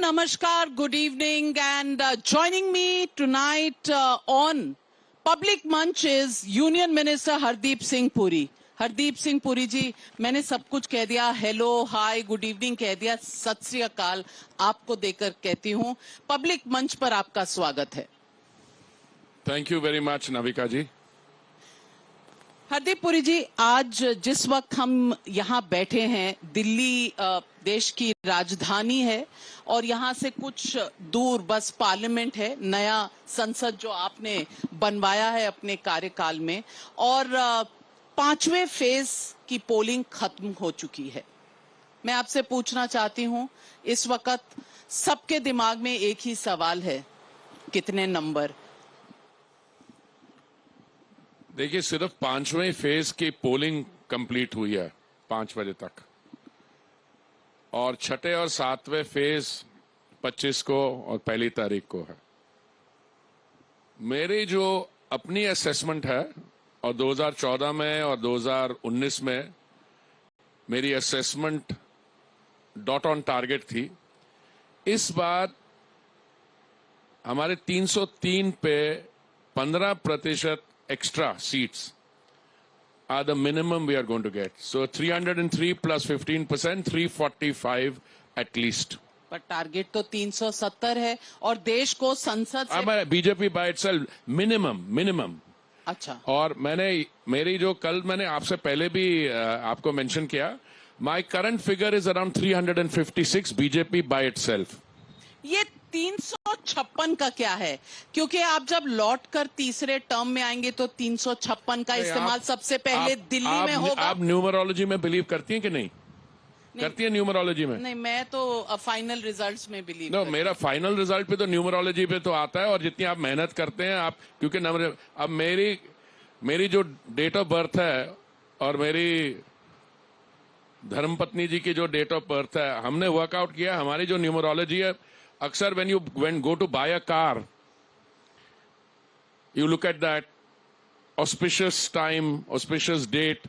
namaskar, good evening, and joining me tonight on Public Munch is Union Minister Hardeep Singh Puri. Hardeep Singh Puri जी, मैंने सब कुछ कह दिया, hello hi good evening कह दिया, सत श्री अकाल आपको देकर कहती हूं, पब्लिक मंच पर आपका स्वागत है। Thank you very much Navika ji. Hardeep Puri ji, आज जिस वक्त हम यहाँ बैठे हैं, दिल्ली देश की राजधानी है और यहाँ से कुछ दूर बस पार्लियामेंट है, नया संसद जो आपने बनवाया है अपने कार्यकाल में, और 5वें फेज की पोलिंग खत्म हो चुकी है। मैं आपसे पूछना चाहती हूं, इस वक्त सबके दिमाग में एक ही सवाल है, कितने नंबर? देखिए, सिर्फ 5वें फेज की पोलिंग कंप्लीट हुई है 5 बजे तक, और 6ठे और 7वें फेज 25 को और 1 तारीख को है। मेरी जो अपनी असेसमेंट है, और 2014 में और 2019 में मेरी असेसमेंट डॉट ऑन टारगेट थी, इस बार हमारे 303 पे 15% extra seats are the minimum we are going to get. So 303 plus 15%, 345 at least. पर टारगेट तो 370 है और देश को संसद से बीजेपी बाय इटसेल्फ मिनिमम। अच्छा, और मेरी जो कल मैंने आपसे पहले भी आपको मेंशन किया, my current figure is around 356 BJP by itself. ये 356 का क्या है? क्योंकि आप जब लौट कर तीसरे टर्म में आएंगे तो 356 का इस्तेमाल सबसे पहले दिल्ली में होगा। आप न्यूमरोलॉजी में बिलीव करती हैं कि नहीं? करती है न्यूमरोलॉजी में? नहीं, मैं तो फाइनल रिजल्ट्स में बिलीव नो, मेरा फाइनल रिजल्ट पे तो न्यूमरोलॉजी पे तो आता है, और जितनी आप मेहनत करते हैं आप, क्योंकि अब मेरी जो डेट ऑफ बर्थ है और मेरी धर्मपत्नी जी की जो डेट ऑफ बर्थ है, हमने वर्कआउट किया। हमारी जो न्यूमरोलॉजी है, अक्सर when go to buy a car, you look at that auspicious time, auspicious date.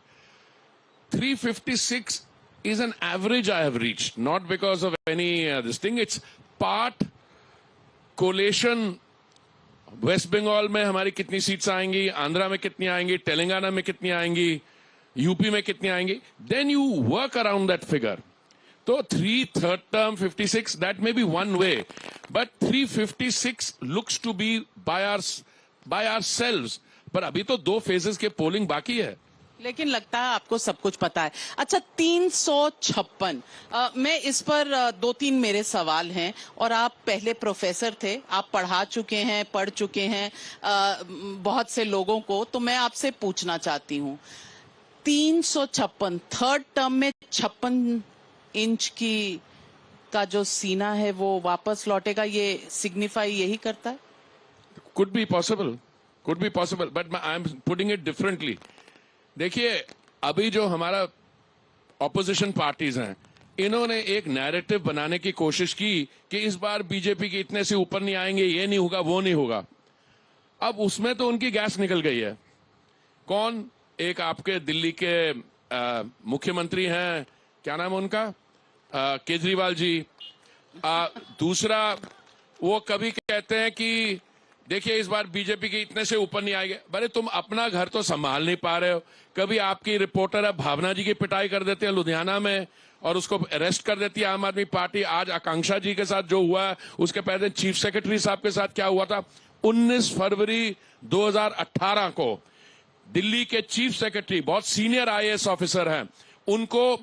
356 is an average I have reached, not because of any this thing. It's part collation. West Bengal में हमारी कितनी seats आएंगी, आंध्रा में कितनी आएंगी, तेलंगाना में कितनी आएंगी, यूपी में कितनी आएंगी, then you work around that figure. तो 3rd term 56, that may be one way, but 356 looks to be by ourselves. पर अभी तो 2 phases के पोलिंग बाकी है। लेकिन लगता है आपको सब कुछ पता है। अच्छा, 356, मैं इस पर 2-3 मेरे सवाल हैं, और आप पहले प्रोफेसर थे, आप पढ़ा चुके हैं, पढ़ चुके हैं बहुत से लोगों को, तो मैं आपसे पूछना चाहती हूँ, 356 थर्ड टर्म में 56 इंच का जो सीना है वो वापस लौटेगा, ये सिग्निफाई यही करता है? Could be possible, but I am putting it differently. देखिए, अभी जो हमारा ऑपोजिशन पार्टीज हैं, इन्होंने एक नैरेटिव बनाने की कोशिश की कि इस बार बीजेपी के इतने से ऊपर नहीं आएंगे, ये नहीं होगा, वो नहीं होगा। अब उसमें तो उनकी गैस निकल गई है। कौन? एक आपके दिल्ली के मुख्यमंत्री हैं, क्या नाम है उनका, केजरीवाल जी। दूसरा, वो कभी कहते हैं कि देखिए इस बार बीजेपी के इतने से ऊपर नहीं आएंगे। अरे तुम अपना घर तो संभाल नहीं पा रहे हो। कभी आपकी रिपोर्टर है भावना जी की पिटाई कर देते हैं लुधियाना में, और उसको अरेस्ट कर देती है आम आदमी पार्टी। आज आकांक्षा जी के साथ जो हुआ है, उसके पहले चीफ सेक्रेटरी साहब के साथ क्या हुआ था। 19 फरवरी 2018 को दिल्ली के चीफ सेक्रेटरी, बहुत सीनियर IAS ऑफिसर हैं, उनको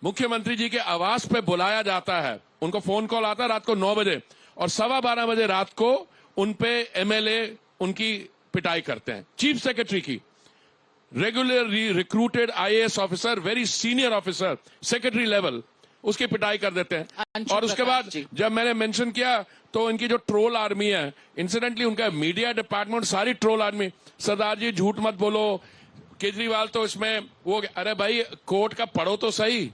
मुख्यमंत्री जी के आवास पे बुलाया जाता है। उनको फोन कॉल आता है रात को 9 बजे, और 12:15 बजे रात को उनपे MLA उनकी पिटाई करते हैं। चीफ सेक्रेटरी की, regularly recruited IAS officer, very senior officer, secretary level, उसकी पिटाई कर देते हैं। और उसके बाद जब मैंने मेंशन किया तो इनकी जो ट्रोल आर्मी है, इंसिडेंटली उनका मीडिया डिपार्टमेंट सारी ट्रोल आर्मी, सरदार जी झूठ मत बोलो, केजरीवाल तो इसमें वो, अरे भाई कोर्ट का पढ़ो तो सही।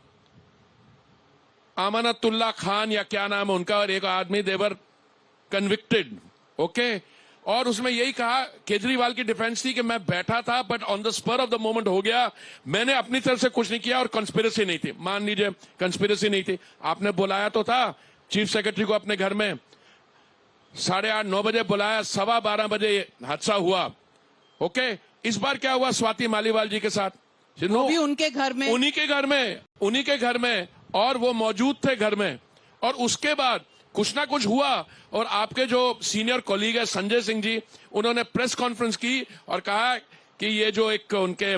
अमानतुल्ला खान या क्या नाम है उनका, और एक आदमी, देवर कन्विक्टेड, ओके। और उसमें यही कहा, केजरीवाल की डिफेंस थी कि मैं बैठा था but on the spur of the moment हो गया, मैंने अपनी तरफ से कुछ नहीं किया और कंस्पिरेसी नहीं थी। मान लीजिए कंस्पिरेसी नहीं थी, आपने बुलाया तो था, चीफ सेक्रेटरी को अपने घर में 8:30-9 बजे बुलाया, 12:15 बजे हादसा हुआ। ओके, इस बार क्या हुआ स्वाति मालीवाल जी के साथ? वो भी उनके घर में, उन्हीं के घर में, और वो मौजूद थे घर में। और उसके बाद कुछ ना कुछ हुआ, और आपके जो सीनियर कॉलीग है संजय सिंह जी, उन्होंने प्रेस कॉन्फ्रेंस की और कहा कि ये जो एक उनके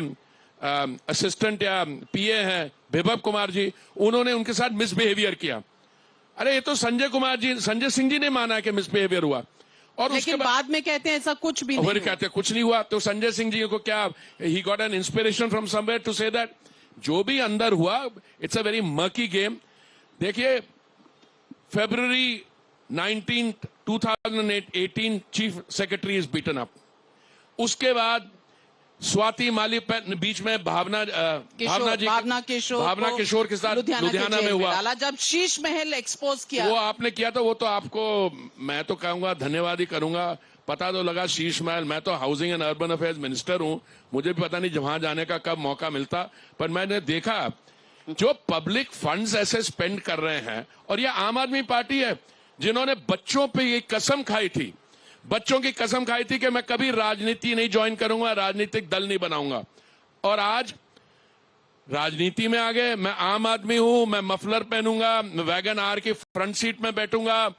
असिस्टेंट या पीए हैं विभव कुमार जी, उन्होंने उनके साथ मिसबिहेवियर किया। अरे ये तो संजय सिंह जी ने माना कि मिसबिहेवियर हुआ, और लेकिन बाद में कहते हैं ऐसा कुछ भी नहीं हुआ। कहते हैं कुछ नहीं हुआ। तो संजय सिंह जी को क्या he got an inspiration from somewhere to say that? जो भी अंदर हुआ, it's a very murky game. देखिए, February 19th, 2018 chief secretary is beaten up. उसके बाद स्वाति माली बीच में भावना किशोर के साथ लुधियाना में हुआ। जब शीश महल एक्सपोज किया, वो आपने किया था, वो तो आपको मैं तो कहूंगा धन्यवाद ही करूंगा। पता तो लगा शीश महल, मैं तो housing and urban affairs minister हूं, मुझे भी पता नहीं वहां जाने का कब मौका मिलता, पर मैंने देखा जो पब्लिक फंड्स ऐसे स्पेंड कर रहे हैं। और ये आम आदमी पार्टी है जिन्होंने बच्चों पे ये कसम खाई थी, बच्चों की कसम खाई थी कि मैं कभी राजनीति नहीं ज्वाइन करूंगा, राजनीतिक दल नहीं बनाऊंगा। और आज राजनीति में आ गए। मैं आम आदमी हूं, मैं मफलर पहनूंगा, मैं वैगन आर की फ्रंट सीट में बैठूंगा,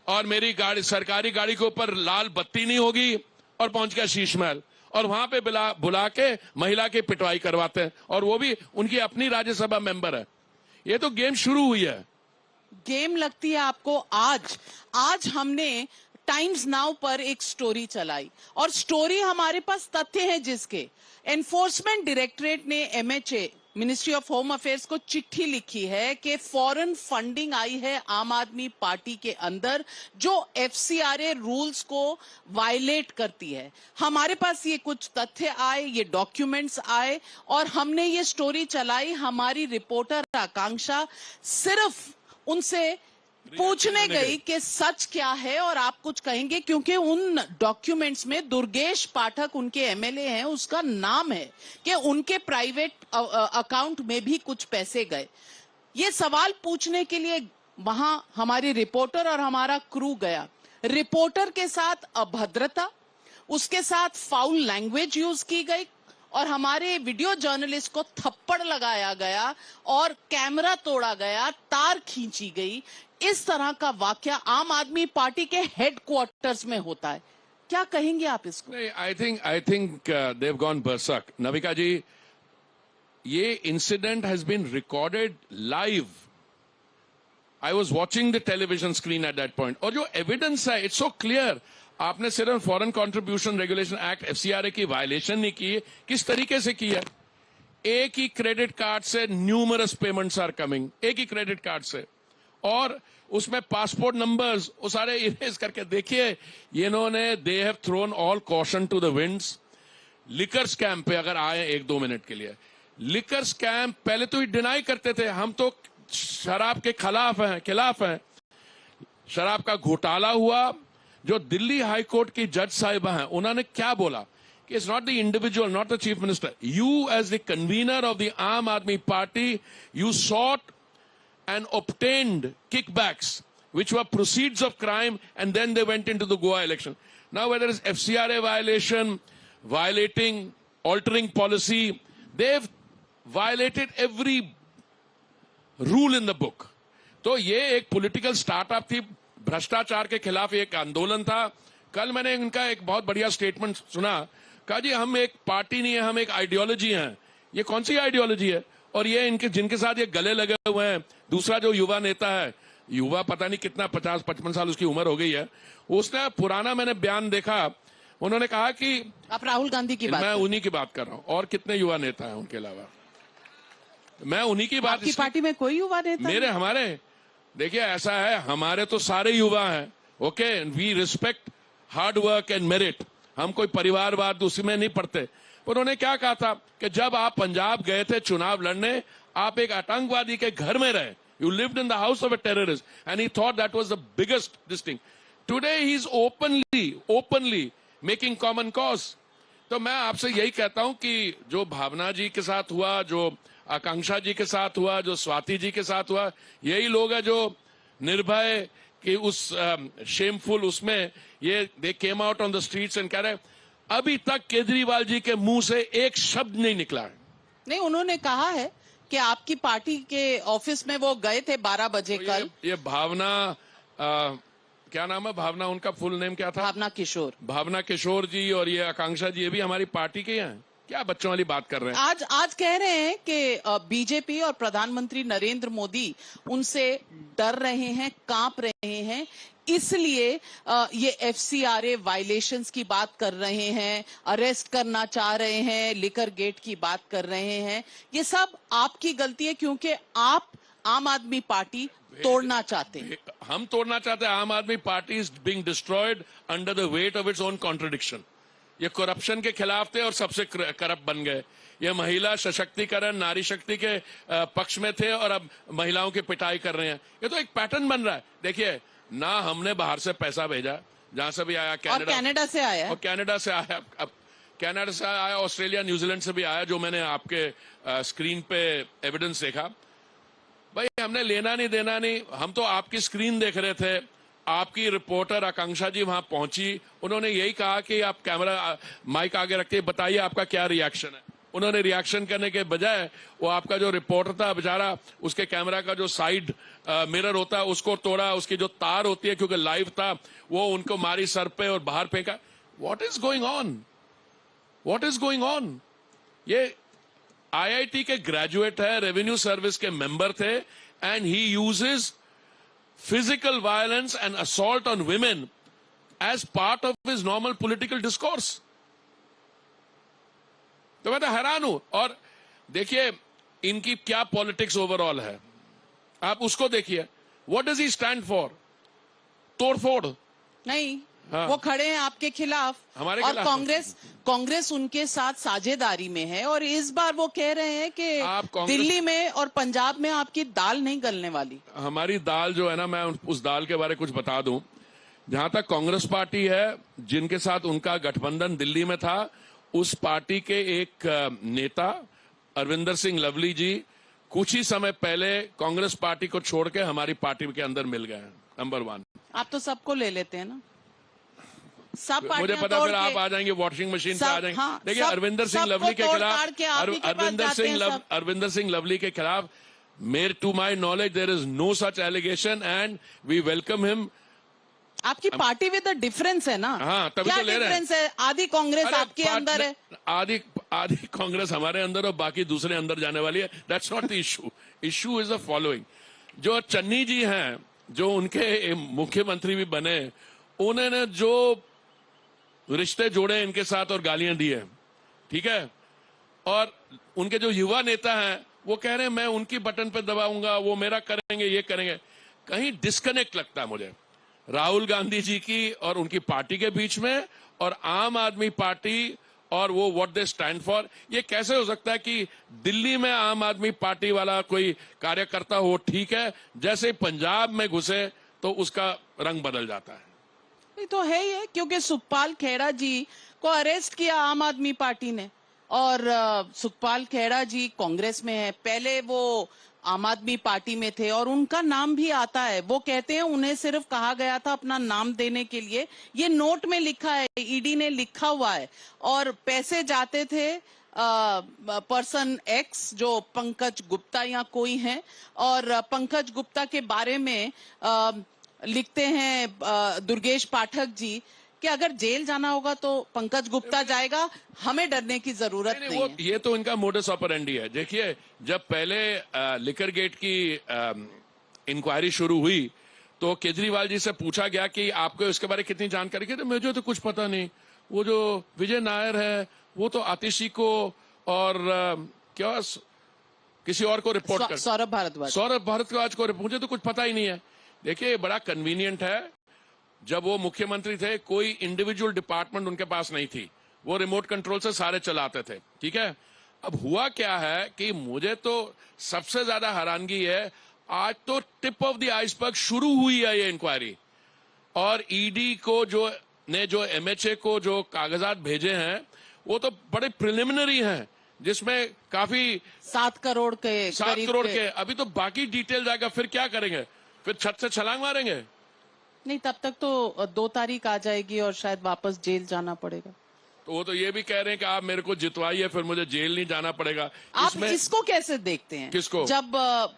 और मेरी गाड़ी, सरकारी गाड़ी के ऊपर लाल बत्ती नहीं होगी, और पहुंच गया शीश महल। और वहां पे बुला के महिला की पिटवाई करवाते हैं, और वो भी उनकी अपनी राज्यसभा मेंबर है। ये तो गेम शुरू हुई है। गेम लगती है आपको? आज हमने टाइम्स नाउ पर एक स्टोरी चलाई, और स्टोरी हमारे पास तथ्य है जिसके एनफोर्समेंट डायरेक्टरेट ने MHA ministry of home affairs को चिट्ठी लिखी है कि फॉरेन फंडिंग आई है आम आदमी पार्टी के अंदर, जो FCRA रूल्स को वायलेट करती है। हमारे पास ये कुछ तथ्य आए, ये डॉक्यूमेंट्स आए, और हमने ये स्टोरी चलाई। हमारी रिपोर्टर आकांक्षा सिर्फ उनसे पूछने गई कि सच क्या है और आप कुछ कहेंगे, क्योंकि उन डॉक्यूमेंट्स में दुर्गेश पाठक उनके MLA हैं, उसका नाम है कि उनके प्राइवेट अकाउंट में भी कुछ पैसे गए। ये सवाल पूछने के लिए वहां हमारी रिपोर्टर और हमारा क्रू गया। रिपोर्टर के साथ अभद्रता, उसके साथ फाउल लैंग्वेज यूज की गई, और हमारे वीडियो जर्नलिस्ट को थप्पड़ लगाया गया और कैमरा तोड़ा गया, तार खींची गई। इस तरह का वाकया आम आदमी पार्टी के हेडक्वार्टर्स में होता है। क्या कहेंगे आप इसको? I think they've gone berserk. Navika ji, ये incident has been recorded live. I was watching the television screen at that point, और जो एविडेंस है इट्स सो क्लियर। आपने सिर्फ foreign contribution regulation act FCRA की वायलेशन नहीं की है, किस तरीके से की है? एक ही क्रेडिट कार्ड से न्यूमरस पेमेंट्स आर कमिंग, एक ही क्रेडिट कार्ड से, और उसमें पासपोर्ट नंबर्स वो सारे इरेज करके। देखिए, इन्होंने they have thrown all caution to the winds. Liquor scam पे अगर आए 1-2 मिनट के लिए, लिकर स्कैम पहले तो ही डिनाई करते थे, हम तो शराब के खिलाफ हैं। शराब का घोटाला हुआ, जो दिल्ली हाई कोर्ट की जज साहिबा हैं, उन्होंने क्या बोला कि it's not the individual, not the chief minister, you as the convenor of the Aam Aadmi Party, you sought and obtained kickbacks which were proceeds of crime, and then they went into the Goa election. Now whether it's FCRA violation, violating, altering policy, they've violated every rule in the book. तो ये एक political startup थी, भ्रष्टाचार के खिलाफ एक आंदोलन था। कल मैंने इनका एक बहुत बढ़िया स्टेटमेंट सुना, कहा जी हम एक पार्टी नहीं है, हम एक आइडियोलॉजी हैं। ये कौन सी आइडियोलॉजी है? और ये इनके जिनके साथ ये गले लगे हुए हैं, दूसरा जो युवा नेता है, युवा पता नहीं कितना 50-55 साल उसकी उम्र हो गई है, उसने पुराना मैंने बयान देखा, उन्होंने कहा कि आप राहुल गांधी की बात, मैं उन्हीं की बात कर रहा हूं, और कितने युवा नेता हैं उनके अलावा, मैं उन्हीं की बात। आपकी पार्टी में कोई युवा नेता? मेरे हमारे देखिए ऐसा है, हमारे तो सारे युवा हैं। Okay, we respect hard work and merit, हम कोई परिवारवाद उसमें नहीं पढ़ते। उन्होंने क्या कहा था कि जब आप पंजाब गए थे चुनाव लड़ने, आप एक आतंकवादी के घर में रहे, you lived in the house of a terrorist, and he thought that was the biggest distinction. Today he is openly making common cause. तो मैं आपसे यही कहता हूं कि जो भावना जी के साथ हुआ, जो आकांक्षा जी के साथ हुआ, जो स्वाति जी के साथ हुआ, यही लोग हैं जो निर्भय कि उस शेमफुल उसमें ये they came out on the streets and कह रहे अभी तक केजरीवाल जी के मुंह से एक शब्द नहीं निकला है। नहीं, उन्होंने कहा है कि आपकी पार्टी के ऑफिस में वो गए थे 12 बजे तो कल। ये भावना क्या नाम है, भावना, उनका फुल नेम क्या था? भावना किशोर। भावना किशोर जी और ये आकांक्षा जी, ये भी हमारी पार्टी के हैं। क्या बच्चों वाली बात कर रहे हैं? आज कह रहे हैं कि बीजेपी और प्रधानमंत्री नरेंद्र मोदी उनसे डर रहे हैं, कांप रहे हैं, इसलिए ये एफसीआरए वायलेशंस की बात कर रहे हैं, अरेस्ट करना चाह रहे हैं, लिकर गेट की बात कर रहे हैं। ये सब आपकी गलती है क्योंकि आप आम आदमी पार्टी तोड़ना चाहते हैं। हम तोड़ना चाहते हैं। आम Aadmi party is being destroyed under the weight of its own contradiction. ये करप्शन के खिलाफ थे और सबसे करप्ट बन गए। ये महिला सशक्तिकरण, नारी शक्ति के पक्ष में थे और अब महिलाओं की पिटाई कर रहे हैं। ये तो एक पैटर्न बन रहा है। देखिए, ना हमने बाहर से पैसा भेजा, जहां से भी आया, कनाडा से आया, और कनाडा से आया, अब कनाडा से आया, ऑस्ट्रेलिया, न्यूजीलैंड से भी आया, जो मैंने आपके स्क्रीन पे एविडेंस देखा। भाई, हमने लेना नहीं देना नहीं, हम तो आपकी स्क्रीन देख रहे थे। आपकी रिपोर्टर आकांक्षा जी वहां पहुंची, उन्होंने यही कहा कि आप कैमरा माइक आगे रखते बताइए आपका क्या रिएक्शन है। उन्होंने रिएक्शन करने के बजाय वो आपका जो रिपोर्टर था बेचारा, उसके कैमरा का जो साइड मिरर होता है उसको तोड़ा, उसकी जो तार होती है क्योंकि लाइव था वो उनको मारी सर पे और बाहर फेंका। What is going on? What is going on? ये आईआईटी के ग्रेजुएट है, रेवेन्यू सर्विस के मेंबर थे, and he uses physical violence and assault on women as part of his normal political discourse. तो मैं तो हैरान हूं। और देखिए इनकी क्या पॉलिटिक्स ओवरऑल है, आप उसको देखिए। What does he stand for? तोड़फोड़ नहीं। हाँ। वो खड़े हैं आपके खिलाफ, हमारे और खिलाफ। कांग्रेस उनके साथ साझेदारी में है, और इस बार वो कह रहे हैं कि दिल्ली में और पंजाब में आपकी दाल नहीं गलने वाली। हमारी दाल जो है ना, मैं उस दाल के बारे में कुछ बता दूं। जहां तक कांग्रेस पार्टी है, जिनके साथ उनका गठबंधन दिल्ली में था, उस पार्टी के एक नेता अरविंदर सिंह लवली जी कुछ ही समय पहले कांग्रेस पार्टी को छोड़ के हमारी पार्टी के अंदर मिल गए हैं। नंबर 1। आप तो सबको ले लेते हैं ना, सब मुझे पता, फिर आप आ जाएंगे वॉशिंग मशीन पे आ जाएंगे। हाँ, देखिए, अरविंदर सिंह लवली के खिलाफ, अरविंदर सिंह लवली के खिलाफ मेरे to my knowledge there is no such allegation and we welcome him. आपकी पार्टी विद डिफरेंस है ना। हाँ, तभी तो ले रहे हैं। है, आधी कांग्रेस आपके अंदर है, आधी कांग्रेस हमारे अंदर और बाकी दूसरे अंदर जाने वाली है। That's not the issue. Issue is the following. जो चन्नी जी हैं, जो उनके मुख्यमंत्री भी बने, उन्होंने जो रिश्ते जोड़े इनके साथ और गालियां दी है, ठीक है, और उनके जो युवा नेता हैं वो कह रहे हैं मैं उनकी बटन पे दबाऊंगा, वो मेरा करेंगे, ये करेंगे। कहीं डिस्कनेक्ट लगता है मुझे राहुल गांधी जी की और उनकी पार्टी के बीच में, और आम आदमी पार्टी और वो व्हाट दे स्टैंड फॉर। ये कैसे हो सकता है कि दिल्ली में आम आदमी पार्टी वाला कोई कार्यकर्ता हो, ठीक है, जैसे पंजाब में घुसे तो उसका रंग बदल जाता है। ये तो है ही है, क्योंकि सुखपाल खेड़ा जी को अरेस्ट किया आम आदमी पार्टी ने, और सुखपाल खेड़ा जी कांग्रेस में है, पहले वो आम आदमी पार्टी में थे, और उनका नाम भी आता है। वो कहते हैं उन्हें सिर्फ कहा गया था अपना नाम देने के लिए, ये नोट में लिखा है, ईडी ने लिखा हुआ है, और पैसे जाते थे पर्सन एक्स जो पंकज गुप्ता या कोई है, और पंकज गुप्ता के बारे में लिखते हैं दुर्गेश पाठक जी कि अगर जेल जाना होगा तो पंकज गुप्ता जाएगा, हमें डरने की जरूरत नहीं है। ये तो इनका मोडस ऑपरेंडी है। देखिए, जब पहले लिकर गेट की इंक्वायरी शुरू हुई तो केजरीवाल जी से पूछा गया कि आपको इसके बारे में कितनी जानकारी है, तो मुझे तो कुछ पता नहीं। वो जो विजय नायर है वो तो आतिशी को और क्या किसी और को रिपोर्ट कर, सौरभ भारद्वाज को, मुझे तो कुछ पता ही नहीं है। देखिए, बड़ा कन्वीनियंट है, जब वो मुख्यमंत्री थे कोई इंडिविजुअल डिपार्टमेंट उनके पास नहीं थी, वो रिमोट कंट्रोल से सारे चलाते थे, ठीक है। अब हुआ क्या है कि मुझे तो सबसे ज्यादा हैरानगी है, आज तो टिप ऑफ द आइसबर्ग शुरू हुई है ये इंक्वायरी, और ईडी को जो एमएचए को जो कागजात भेजे हैं वो तो बड़े प्रिलिमिनरी हैं, जिसमें काफी 7 करोड़ के अभी तो बाकी डिटेल जाएगा। फिर क्या करेंगे? फिर छत से छलांग मारेंगे? नहीं, तब तक तो 2 तारीख आ जाएगी और शायद वापस जेल जाना पड़ेगा। तो वो तो ये भी कह रहे हैं कि आप मेरे को जितवाइए, फिर मुझे जेल नहीं जाना पड़ेगा। आप इसको कैसे देखते हैं? किसको? जब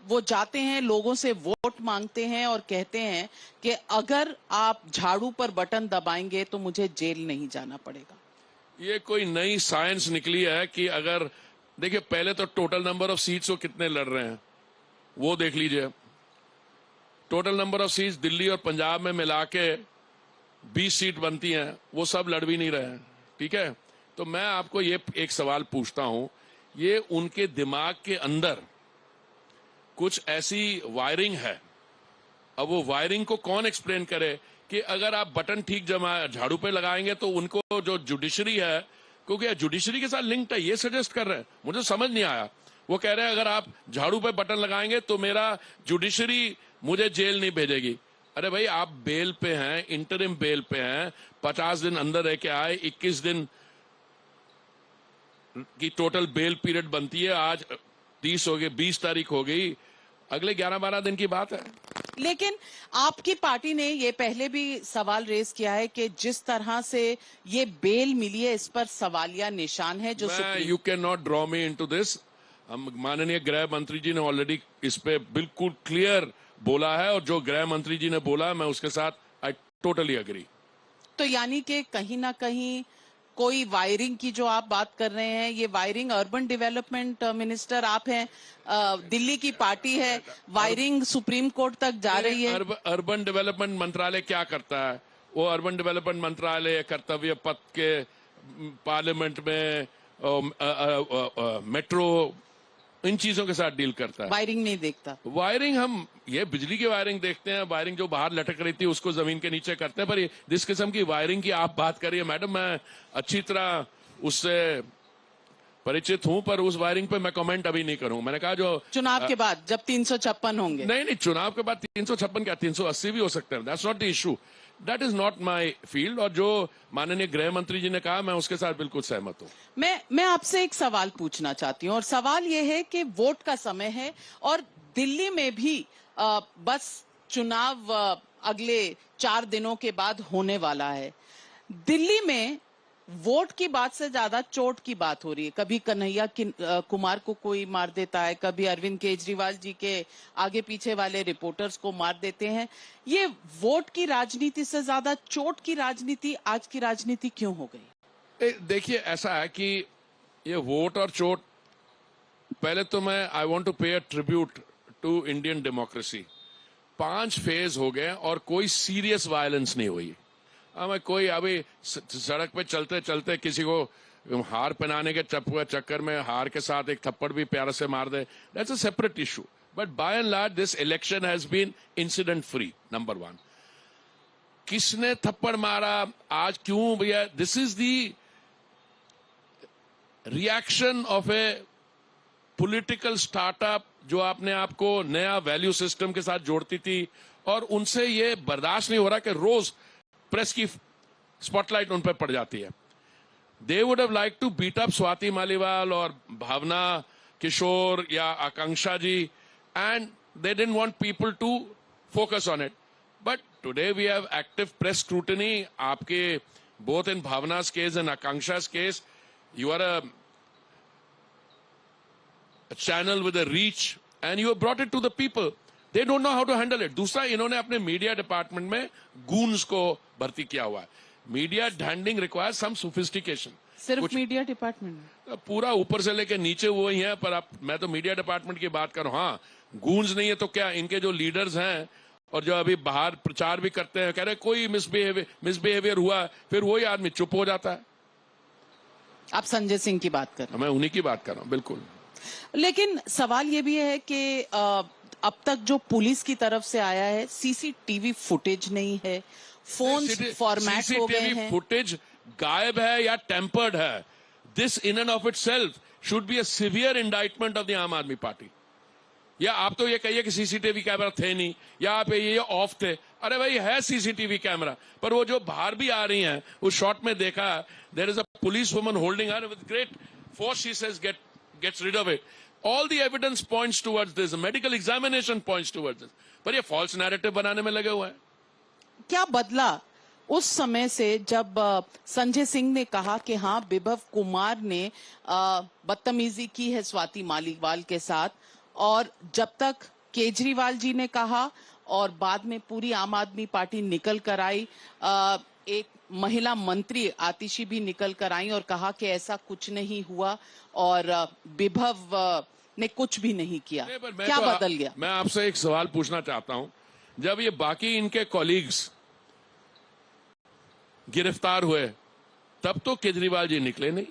वो जाते हैं, लोगों से वोट मांगते हैं और कहते हैं कि अगर आप झाड़ू पर बटन दबाएंगे तो मुझे जेल नहीं जाना पड़ेगा। ये कोई नई साइंस निकली है कि अगर देखिए, पहले तो टोटल नंबर ऑफ सीट्स वो कितने लड़ रहे हैं वो देख लीजिए। Total number of seats Delhi और पंजाब में मिला के 20 सीट बनती हैं, वो सब लड़ भी नहीं रहे हैं। ठीक है, तो मैं आपको ये एक सवाल पूछता हूं, ये उनके दिमाग के अंदर कुछ ऐसी वायरिंग है, अब वो वायरिंग को कौन एक्सप्लेन करे कि अगर आप बटन ठीक झाड़ू पे लगाएंगे तो उनको जो जुडिशरी है, क्योंकि जुडिशरी के साथ लिंक्ड है, ये सजेस्ट कर रहे हैं, मुझे समझ नहीं आया। वो कह रहे हैं अगर आप झाड़ू पे बटन लगाएंगे तो मेरा जुडिशरी मुझे जेल नहीं भेजेगी। अरे भाई, आप बेल पे हैं, इंटरिम बेल पे हैं, 50 दिन अंदर रह के आए, 21 दिन की टोटल बेल पीरियड बनती है, आज 30 हो गए, 20 तारीख हो गई, अगले 11-12 दिन की बात है। लेकिन आपकी पार्टी ने ये पहले भी सवाल रेज किया है कि जिस तरह से ये बेल मिली है, इस पर सवालिया निशान है। जो you can not draw me into this. हम माननीय गृह मंत्री जी ने ऑलरेडी इस पे बिल्कुल क्लियर बोला है, और जो गृह मंत्री जी ने बोला मैं उसके साथ आई टोटली अग्री। तो यानी कि कहीं ना कहीं कोई वायरिंग की जो आप बात कर रहे हैं, ये वायरिंग अर्बन डेवलपमेंट मिनिस्टर आप हैं, दिल्ली की पार्टी है, वायरिंग सुप्रीम कोर्ट तक जा रही है। अर्बन डेवलपमेंट मंत्रालय क्या करता है? वो अर्बन डेवलपमेंट मंत्रालय कर्तव्य पथ के पार्लियामेंट में मेट्रो, इन चीजों के साथ डील करता है, वायरिंग नहीं देखता। वायरिंग हम ये बिजली की वायरिंग देखते हैं, वायरिंग जो बाहर लटक रही थी उसको जमीन के नीचे करते हैं, पर जिस किस्म की वायरिंग की आप बात करिए मैडम, मैं अच्छी तरह उससे परिचित हूं, पर उस वायरिंग पे मैं कमेंट अभी नहीं करूं। मैंने कहा जो चुनाव के बाद जब 356 होंगे। नहीं, चुनाव के बाद 356 क्या, 380 भी हो सकते हैं, that's not the issue, that is not my field. और जो माननीय गृह मंत्री जी ने कहा, मैं उसके साथ बिल्कुल सहमत हूं। मैं आपसे एक सवाल पूछना चाहती हूँ, और सवाल ये है कि वोट का समय है और दिल्ली में भी बस चुनाव अगले 4 दिनों के बाद होने वाला है। दिल्ली में वोट की बात से ज्यादा चोट की बात हो रही है। कभी कन्हैया कुमार को कोई मार देता है, कभी अरविंद केजरीवाल जी के आगे पीछे वाले रिपोर्टर्स को मार देते हैं। ये वोट की राजनीति से ज्यादा चोट की राजनीति आज की राजनीति क्यों हो गई? देखिए, ऐसा है कि ये वोट और चोट, पहले तो मैं आई want to pay a tribute to Indian democracy. 5 phase हो गए और कोई सीरियस वायलेंस नहीं हुई। हमें कोई अभी सड़क पे चलते चलते किसी को हार पहनाने के चक्कर में हार के साथ एक थप्पड़ भी प्यार से मार दे, that's a separate issue, but by and large this election has been incident free, number 1। किसने थप्पड़ मारा आज, क्यों भैया, this is the reaction of a political startup जो अपने आप को नया वैल्यू सिस्टम के साथ जोड़ती थी, और उनसे ये बर्दाश्त नहीं हो रहा कि रोज प्रेस की स्पॉटलाइट उन पर पड़ जाती है। They would have like to beat up Swati Maliwal और भावना किशोर या Akanksha ji, and they didn't want people to focus on it, but today we have active press scrutiny. आपके बोथ इन भावना's केस एंड आकांक्षा's case, you are a channel with a reach and you have brought it to the people. They don't know how to handle it. दूसरा, इन्होंने अपने media department में गून्स को भर्ती किया हुआ है। मीडिया हैंडलिंग रिक्वायर्स सम सोफिस्टिकेशन। सिर्फ मीडिया डिपार्टमेंट में पूरा ऊपर से लेकर नीचे वो ही है, पर मैं तो मीडिया डिपार्टमेंट की बात कर रहा हूं। हाँ, गूंज नहीं है तो क्या, इनके जो लीडर्स हैं और जो अभी बाहर प्रचार भी करते हैं, कह रहे कोई मिसबिहेवियर हुआ, फिर वही आदमी चुप हो जाता है। आप संजय सिंह की बात कर रहे हैं? मैं उन्हीं की बात कर रहा हूं, बिल्कुल। लेकिन सवाल ये भी है कि अब तक जो पुलिस की तरफ से आया है, सीसीटीवी फुटेज नहीं है, फोन फॉर्मेट हो गए हैं। फुटेज गायब है या टेम्पर्ड है, this in end of itself should be a severe indictment of the Aam Aadmi party. या आप तो ये कहिए कि सीसीटीवी कैमरा थे नहीं, या आप ये ऑफ थे। अरे भाई, है सीसीटीवी कैमरा, पर वो जो बाहर भी आ रही हैं, उस शॉट में देखा, there is a police woman holding her with great force, she says gets rid of it. All the evidence points towards this, medical examination points towards this, पर ये फॉल्स नैरेटिव बनाने में लगे हुए हैं। क्या बदला उस समय से जब संजय सिंह ने कहा कि हाँ विभव कुमार ने बदतमीजी की है स्वाति मालीवाल के साथ, और जब तक केजरीवाल जी ने कहा और बाद में पूरी आम आदमी पार्टी निकल कर आई, एक महिला मंत्री आतिशी भी निकल कर आई और कहा कि ऐसा कुछ नहीं हुआ और विभव ने कुछ भी नहीं किया, क्या बदल गया? मैं आपसे एक सवाल पूछना चाहता हूं, जब ये बाकी इनके कॉलीग्स गिरफ्तार हुए तब तो केजरीवाल जी निकले नहीं,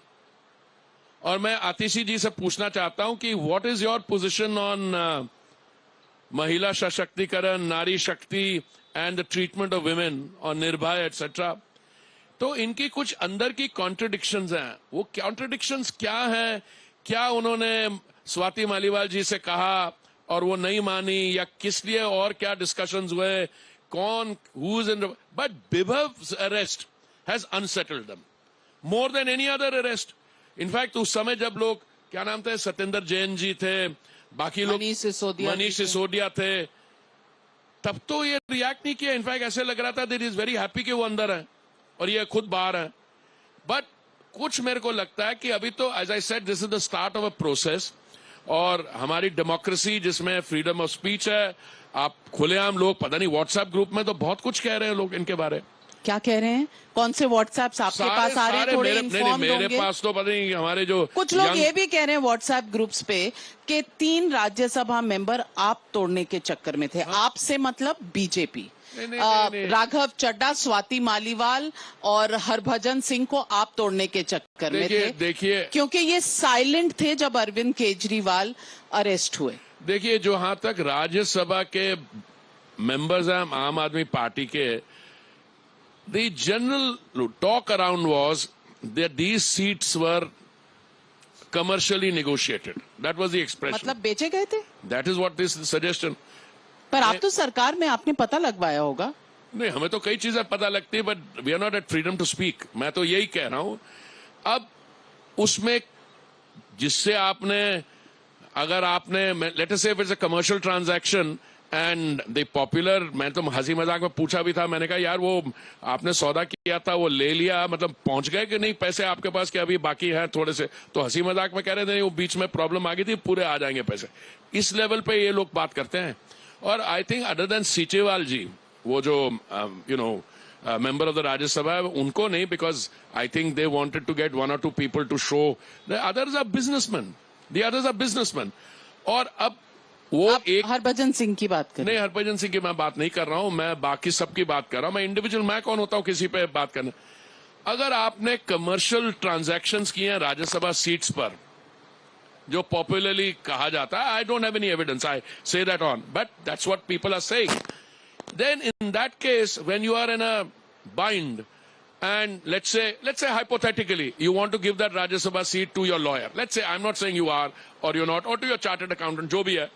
और मैं आतिशी जी से पूछना चाहता हूं कि what is your position on महिला सशक्तिकरण, नारी शक्ति and the treatment of women और निर्भया एटसेट्रा। तो इनकी कुछ अंदर की कॉन्ट्रडिक्शंस हैं, वो कॉन्ट्रडिक्शंस क्या है? क्या उन्होंने स्वाति मालीवाल जी से कहा और वो नहीं मानी, या किस लिए, और क्या डिस्कशंस हुए, कौन who is in, but Bibhav's arrest has unsettled them more than any other arrest. In fact उस समय जब लोग, क्या नाम थे, सत्येंद्र जैन जी थे, बाकी लोग मनीष सिसोदिया थे, तब तो ये रिएक्ट नहीं किया। इनफैक्ट ऐसे लग रहा था दैट इज वेरी हैप्पी कि वो अंदर है और ये खुद बाहर है। बट कुछ मेरे को लगता है कि अभी तो, as I said, this is the start of a process, और हमारी डेमोक्रेसी जिसमें फ्रीडम ऑफ स्पीच है, आप खुलेआम, लोग पता नहीं व्हाट्सएप ग्रुप में तो बहुत कुछ कह रहे हैं लोग इनके बारे। क्या कह रहे हैं? कौन से व्हाट्सएप आपके पास आ रहे हैं? थोड़े इन्फॉर्म मेरे पास तो पता नहीं, हमारे जो कुछ लोग ये भी कह रहे हैं व्हाट्सएप ग्रुप्स पे कि 3 राज्यसभा मेंबर आप तोड़ने के चक्कर में थे। हाँ? आपसे मतलब बीजेपी, राघव चड्डा, स्वाति मालीवाल और हरभजन सिंह को आप तोड़ने के चक्कर में थे। देखिए, क्योंकि ये साइलेंट थे जब अरविंद केजरीवाल अरेस्ट हुए। देखिए, जहां तक राज्यसभा के मेंबर्स हैं आम आदमी पार्टी के, the general talk around was that these seats were commercially negotiated. That was the expression. मतलब बेचे गए थे? That is what this suggestion. पर आप तो सरकार में आपने पता लगवाया होगा। नहीं, हमें तो कई चीजें पता लगती है, but we are not at freedom to speak. मैं तो यही कह रहा हूं, अब उसमें जिससे आपने, अगर आपने, लेट अस से if it's a commercial transaction and the popular, मैं तो हंसी मजाक में पूछा भी था, मैंने कहा यार वो आपने सौदा किया था, वो ले लिया, मतलब पहुंच गए कि नहीं पैसे आपके पास, कि अभी बाकी है थोड़े से? तो हंसी मजाक में कह रहे थे वो बीच में प्रॉब्लम आ गई थी, पूरे आ जाएंगे पैसे। इस लेवल पे ये लोग बात करते हैं। और I think other than Seechewal ji, वो जो you know member of the Rajya Sabha है, उनको नहीं, because I think they wanted to get 1 or 2 people to show the others are businessmen, the others are businessmen. और अब वो एक हरभजन सिंह की बात कर, नहीं, हरभजन सिंह की मैं बात नहीं कर रहा हूं, मैं बाकी सबकी बात कर रहा हूं। मैं इंडिविजुअल, मैं कौन होता हूं किसी पे बात करने? अगर आपने कमर्शियल ट्रांजैक्शंस किए हैं राज्यसभा सीट्स पर, जो पॉपुलरली कहा जाता है, I don't have any evidence, I say that on, but that's what people are saying, then in that case when you are in a bind and let's say hypothetically you want to give that Rajya Sabha seat to your lawyer, let's say, I'm not saying you are or you're not, or to your chartered accountant, जो भी है,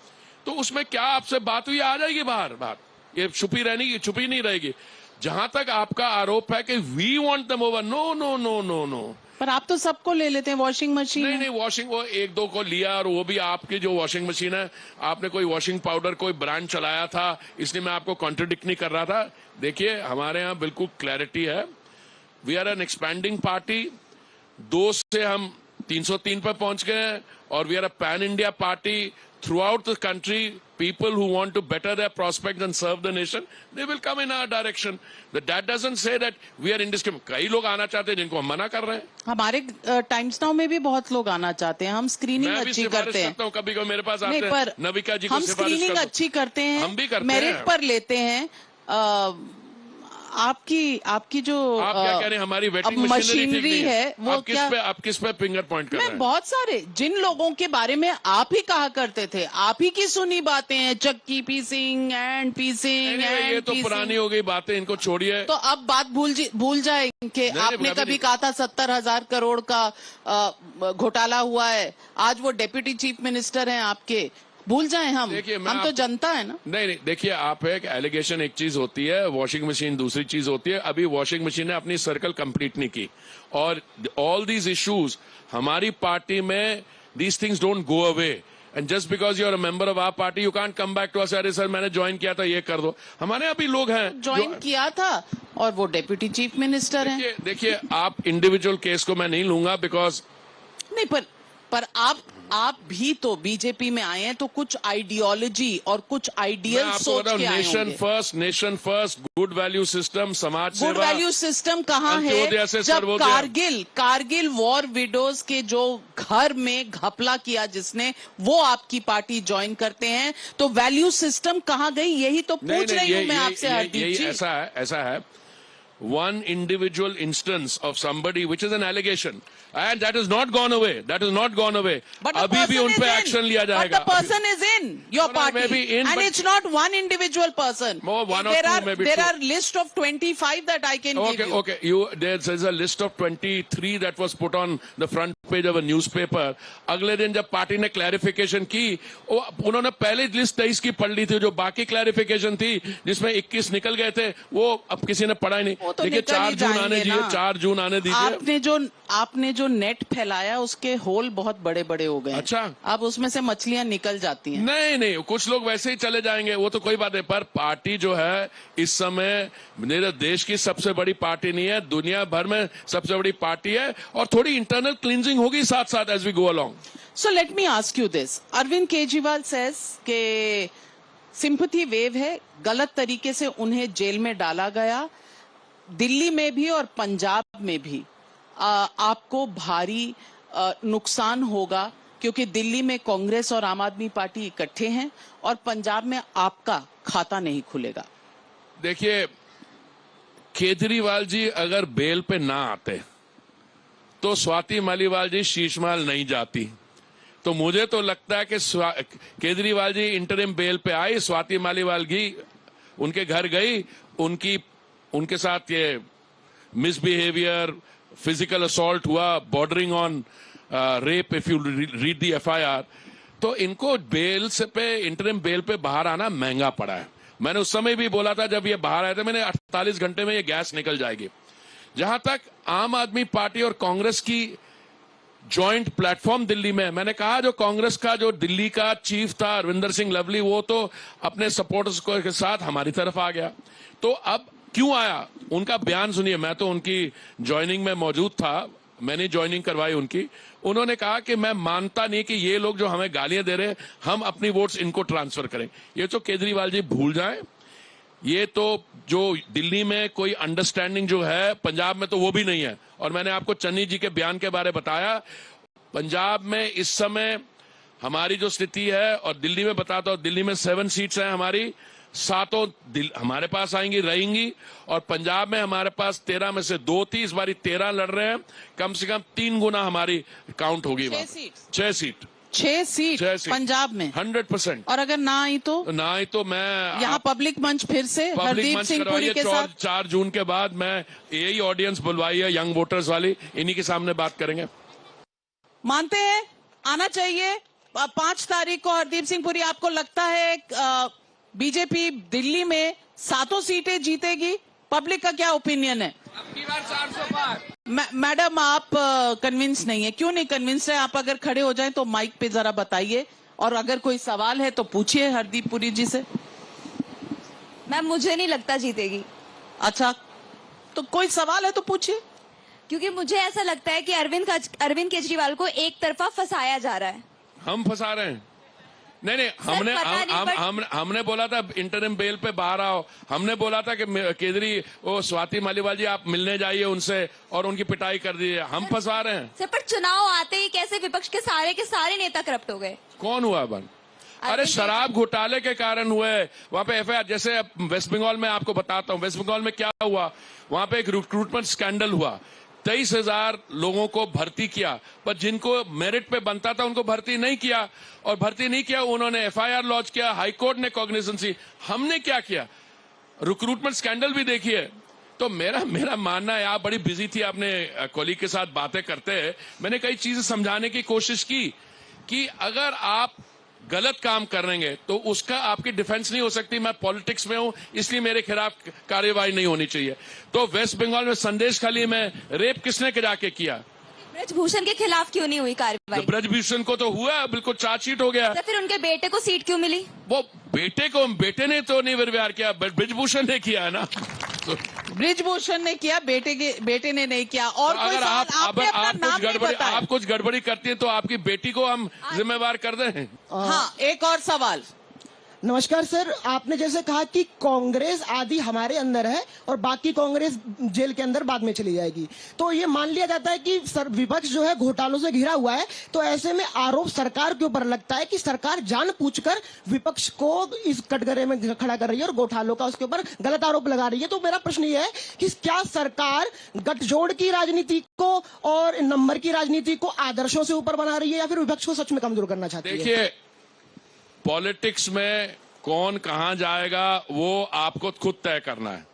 तो उसमें क्या आपसे बात हुई, आ जाएगी बाहर बात, ये छुपी नहीं रहेगी। जहां तक आपका आरोप है कि we want them over, no no no no no, पर आप तो सबको ले लेते हैं, वॉशिंग मशीन। नहीं, वॉशिंग, वो 1-2 को लिया, और वो भी आपकी जो वॉशिंग मशीन है, आपने कोई वॉशिंग पाउडर, कोई ब्रांड चलाया था, इसलिए मैं आपको कॉन्ट्रडिक्ट नहीं कर रहा था। देखिए, हमारे यहाँ बिल्कुल क्लैरिटी है, we are an expanding party, 2 से हम 303 पर पहुंच गए हैं, और we are a pan India party throughout the country. People who want to better their prospects and serve the nation, they will come in our direction. That doesn't say that we are indiscriminate. कई लोग आना चाहते हैं जिनको हम मना कर रहे हैं। हमारे टाइम्स नाउ में भी बहुत लोग आना चाहते हैं, हम स्क्रीनिंग अच्छी करते हैं। कभी कभी मेरे पास आते हैं, नविका जी को हम स्क्रीनिंग अच्छी करते हैं, हम भी करते हैं, मेरिट पर लेते हैं। आपकी जो आप क्या कह रहे हैं, हमारी वेटिंग मशीनरी है, वो आप किस पे फिंगर पॉइंट कर रहे हैं? बहुत सारे जिन लोगों के बारे में आप ही कहा करते थे, आप ही की सुनी बातें हैं, चक्की पीसिंग एंड पीसिंग, ये तो पुरानी हो गई बातें, इनको छोड़िए। तो अब बात भूल जाए कि आपने कभी कहा था 70,000 करोड़ का घोटाला हुआ है, आज वो डेप्यूटी चीफ मिनिस्टर हैं आपके, भूल जाए हम तो जनता है ना। नहीं, देखिए, आप एक एलिगेशन एक चीज होती है, वॉशिंग मशीन दूसरी चीज होती है। अभी वॉशिंग मशीन ने अपनी सर्कल कंप्लीट नहीं की, और ऑल दीज इश्यूज हमारी पार्टी में, these things don't go away. And just because you are a member of our party you can't come back to us, अरे सर मैंने ज्वाइन किया था ये कर दो। हमारे यहाँ भी लोग हैं ज्वाइन किया था और वो डेप्यूटी चीफ मिनिस्टर हैं। देखिए आप इंडिविजुअल केस को मैं नहीं लूंगा बिकॉज नहीं, पर आप भी तो बीजेपी में आए हैं, तो कुछ आइडियोलॉजी और कुछ आइडियल सोच के आए होंगे। Nation first, good value system, समाज सेवा। गुड वैल्यू सिस्टम कहाँ है जब कारगिल वॉर विडोज के जो घर में घपला किया जिसने, वो आपकी पार्टी ज्वाइन करते हैं, तो वैल्यू सिस्टम कहाँ गई? यही तो पूछ रही हूँ मैं आपसे हरदीप जी। ऐसा है one individual instance of somebody which is an allegation and that is not gone away, but अभी भी उन पे एक्शन लिया जाएगा। But the person is in your party and it's not one individual person. There are list of 25 that I can give you. Okay, there's a list of 23 that was put on the front page of a newspaper. अगले दिन जब party ने clarification की, उन्होंने पहले list 23 की पढ़ ली थी, जो बाकी क्लैरिफिकेशन थी जिसमें 21 निकल गए थे वो अब किसी ने पढ़ा ही नहीं। देखिए 4 जून आने दीजिए, 4 जून आने दीजिए। आपने जो नेट फैलाया उसके होल बहुत बड़े बड़े हो गए। अच्छा, अब उसमें से मछलियां निकल जाती हैं। नहीं, कुछ लोग वैसे ही चले जाएंगे, वो तो कोई बात नहीं। पर पार्टी जो है इस समय मेरे देश की सबसे बड़ी पार्टी नहीं है, दुनिया भर में सबसे बड़ी पार्टी है, और थोड़ी इंटरनल क्लींजिंग होगी साथ साथ as we go along. So let me ask you this, Arvind Kejriwal says के सिंपैथी वेव है, गलत तरीके से उन्हें जेल में डाला गया, दिल्ली में भी और पंजाब में भी आपको भारी नुकसान होगा क्योंकि दिल्ली में कांग्रेस और आम आदमी पार्टी इकट्ठे हैं और पंजाब में आपका खाता नहीं खुलेगा। देखिए केजरीवाल जी अगर बेल पे ना आते तो स्वाति मालीवाल जी शीशमहल नहीं जाती। तो मुझे तो लगता है कि केजरीवाल जी इंटरिम बेल पे आई, स्वाति मालीवाल जी उनके घर गई, उनके साथ ये मिसबिहेवियर, फिजिकल असॉल्ट हुआ, bordering on rape if you read the FIR. तो इनको बेल से पे इंटरिम बेल पे बाहर आना महंगा पड़ा है। मैंने उस समय भी बोला था जब ये बाहर आए थे, मैंने 48 घंटे में ये गैस निकल जाएगी। जहां तक आम आदमी पार्टी और कांग्रेस की जॉइंट प्लेटफॉर्म दिल्ली में, मैंने कहा जो कांग्रेस का जो दिल्ली का चीफ था अरविंदर सिंह लवली, वो तो अपने सपोर्टर्स के साथ हमारी तरफ आ गया। तो अब क्यों आया उनका बयान सुनिए। मैं तो उनकी ज्वाइनिंग में मौजूद था, मैंने ज्वाइनिंग करवाई उनकी। उन्होंने कहा कि मैं मानता नहीं कि ये लोग जो हमें गालियां दे रहे हैं हम अपनी वोट्स इनको ट्रांसफर करें। ये तो केजरीवाल जी भूल जाएं, ये तो जो दिल्ली में कोई अंडरस्टैंडिंग जो है पंजाब में तो वो भी नहीं है। और मैंने आपको चन्नी जी के बयान के बारे बताया, पंजाब में इस समय हमारी जो स्थिति है, और दिल्ली में बताता हूं, दिल्ली में 7 सीट्स हैं हमारी, 7 हमारे पास आएंगी रहेंगी, और पंजाब में हमारे पास 13 में से 2 थी, इस बारी 13 लड़ रहे हैं, कम से कम 3 गुना हमारी काउंट होगी। 6 सीट पंजाब में 100%। और अगर ना आई तो मैं यहाँ पब्लिक मंच फिर से हरदीप सिंह पुरी के साथ 4 जून के बाद मैं यही ऑडियंस बुलवाई है यंग वोटर्स वाली, इन्हीं के सामने बात करेंगे। मानते हैं आना चाहिए 5 तारीख को हरदीप सिंह पुरी। आपको लगता है बीजेपी दिल्ली में 7 सीटें जीतेगी? पब्लिक का क्या ओपिनियन है? अबकी बार 400 पार। मैडम आप कन्विंस नहीं है, क्यों नहीं कन्विंस है? आप अगर खड़े हो जाएं तो माइक पे जरा बताइए, और अगर कोई सवाल है तो पूछिए हरदीप पुरी जी से। मैम मुझे नहीं लगता जीतेगी। अच्छा, तो कोई सवाल है तो पूछिए। क्योंकि मुझे ऐसा लगता है कि अरविंद केजरीवाल को एक तरफा फंसाया जा रहा है। हम फंसा रहे हैं? नहीं, हमने बोला था इंटरिम बेल पे बाहर आओ, हमने बोला था कि स्वाति मालीवाल जी आप मिलने जाइए उनसे और उनकी पिटाई कर दीजिए। हम फंसा रहे हैं सर, पर चुनाव आते ही कैसे विपक्ष के सारे नेता करप्ट हो गए? कौन हुआ बंद? अरे शराब घोटाले के कारण हुए। वहां पे एफआईआर, जैसे वेस्ट बंगाल में आपको बताता हूँ, वेस्ट बंगाल में क्या हुआ, वहां पे एक रिक्रूटमेंट स्कैंडल हुआ। 23,000 लोगों को भर्ती किया, पर जिनको मेरिट पे बनता था उनको भर्ती नहीं किया, और भर्ती नहीं किया उन्होंने एफआईआर लॉन्च किया, हाईकोर्ट ने कॉग्निजेंस ली। हमने क्या किया? रिक्रूटमेंट स्कैंडल भी देखिए। तो मेरा मानना है, आप बड़ी बिजी थी अपने कॉलीग के साथ बातें करते, मैंने कई चीजें समझाने की कोशिश की कि अगर आप गलत काम करेंगे तो उसका आपकी डिफेंस नहीं हो सकती। मैं पॉलिटिक्स में हूं, इसलिए मेरे खिलाफ कार्यवाही नहीं होनी चाहिए। तो वेस्ट बंगाल में संदेश खाली में रेप किसने जाके किया? ब्रजभूषण के खिलाफ क्यों नहीं हुई कार्रवाई? ब्रजभूषण को तो हुआ, बिल्कुल चार्जशीट हो गया। तो फिर उनके बेटे को सीट क्यों मिली? वो बेटे ने तो नहीं व्यवहार किया, ब्रजभूषण ने किया है ना। तो ब्रिजभूषण ने किया, बेटे ने नहीं किया। और कोई अगर सवाल? आपने अपना नाम नहीं बताया। आप कुछ गड़बड़ी करती हैं तो आपकी बेटी को हम जिम्मेवार कर दें। हाँ, एक और सवाल। नमस्कार सर, आपने जैसे कहा कि कांग्रेस आदि हमारे अंदर है और बाकी कांग्रेस जेल के अंदर बाद में चली जाएगी, तो ये मान लिया जाता है कि सर विपक्ष जो है घोटालों से घिरा हुआ है, तो ऐसे में आरोप सरकार के ऊपर लगता है कि सरकार जानबूझकर विपक्ष को इस कटघरे में खड़ा कर रही है और घोटालों का उसके ऊपर गलत आरोप लगा रही है। तो मेरा प्रश्न ये है कि क्या सरकार गठजोड़ की राजनीति को और नंबर की राजनीति को आदर्शों से ऊपर बना रही है या फिर विपक्ष को सच में कमजोर करना चाहती है? देखिए, पॉलिटिक्स में कौन कहां जाएगा वो आपको खुद तय करना है।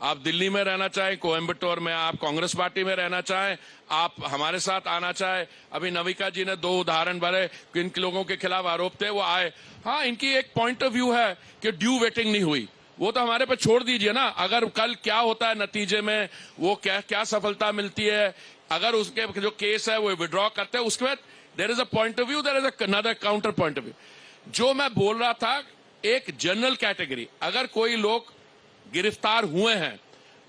आप दिल्ली में रहना चाहें, कोयम्बटूर में, आप कांग्रेस पार्टी में रहना चाहें, आप हमारे साथ आना चाहें। अभी नविका जी ने 2 उदाहरण भरे, किन लोगों के खिलाफ आरोप थे, वो आए। हाँ, इनकी एक पॉइंट ऑफ व्यू है कि ड्यू वेटिंग नहीं हुई, वो तो हमारे पे छोड़ दीजिए ना। अगर कल क्या होता है नतीजे में, वो क्या सफलता मिलती है, अगर उसके जो केस है वो विड्रॉ करते हैं, उसके बाद there is a point of view, there is another counter point of view. जो मैं बोल रहा था, एक जनरल कैटेगरी, अगर कोई लोग गिरफ्तार हुए हैं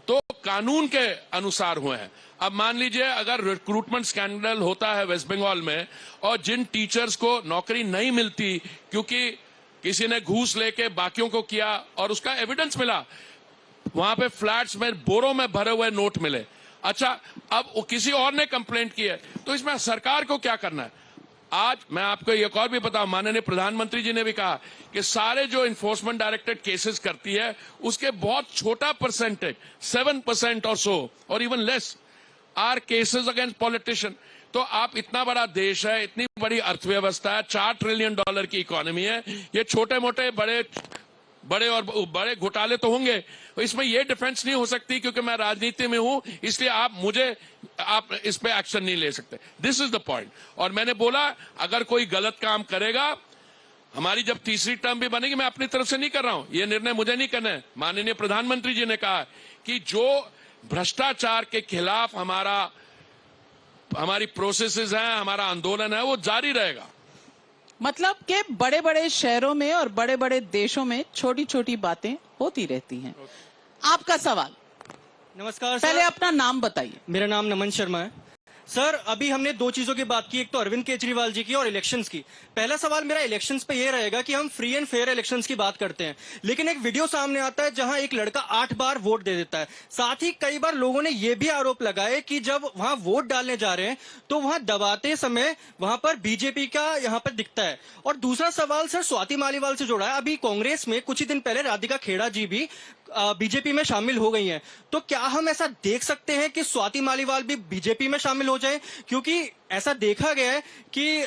तो कानून के अनुसार हुए हैं। अब मान लीजिए अगर रिक्रूटमेंट स्कैंडल होता है वेस्ट बंगाल में और जिन टीचर्स को नौकरी नहीं मिलती क्योंकि किसी ने घूस लेके बाकियों को किया और उसका एविडेंस मिला, वहां पे फ्लैट्स में बोरों में भरे हुए नोट मिले। अच्छा, अब किसी और ने कंप्लेंट की है, तो इसमें सरकार को क्या करना है? आज मैं आपको एक और भी बताऊं, माननीय प्रधानमंत्री जी ने भी कहा कि सारे जो इन्फोर्समेंट डायरेक्टरेट केसेस करती है उसके बहुत छोटा परसेंटेज, 7% और सो और even less are cases against politician. तो आप, इतना बड़ा देश है, इतनी बड़ी अर्थव्यवस्था है, $4 ट्रिलियन की इकोनॉमी है, ये छोटे मोटे बड़े घोटाले तो होंगे, इसमें ये डिफेंस नहीं हो सकती क्योंकि मैं राजनीति में हूं, इसलिए आप इस पे एक्शन नहीं ले सकते। This is the point. और मैंने बोला अगर कोई गलत काम करेगा, हमारी जब तीसरी टर्म भी बनेगी, मैं अपनी तरफ से नहीं कर रहा हूं, ये निर्णय मुझे नहीं करना है, माननीय प्रधानमंत्री जी ने कहा कि जो भ्रष्टाचार के खिलाफ हमारी प्रोसेसेस हैं, हमारा आंदोलन है, वो जारी रहेगा। मतलब कि बड़े बड़े शहरों में और बड़े बड़े देशों में छोटी छोटी बातें होती रहती हैं। आपका सवाल। नमस्कार सर, पहले अपना नाम बताइए। मेरा नाम नमन शर्मा है। सर, अभी हमने 2 चीजों की बात की, एक तो अरविंद केजरीवाल जी की और इलेक्शंस की। पहला सवाल मेरा इलेक्शंस पे ये रहेगा कि हम फ्री एंड फेयर इलेक्शंस की बात करते हैं, लेकिन एक वीडियो सामने आता है जहां एक लड़का 8 बार वोट दे देता है। साथ ही कई बार लोगों ने ये भी आरोप लगाए कि जब वहां वोट डालने जा रहे हैं तो वहां दबाते समय वहां पर बीजेपी का यहां पर दिखता है। और दूसरा सवाल सर स्वाति मालीवाल से जुड़ा है। अभी कांग्रेस में कुछ ही दिन पहले राधिका खेड़ा जी भी बीजेपी में शामिल हो गई हैं, तो क्या हम ऐसा देख सकते हैं कि स्वाति मालीवाल भी बीजेपी में शामिल हो जाए? क्योंकि ऐसा देखा गया है कि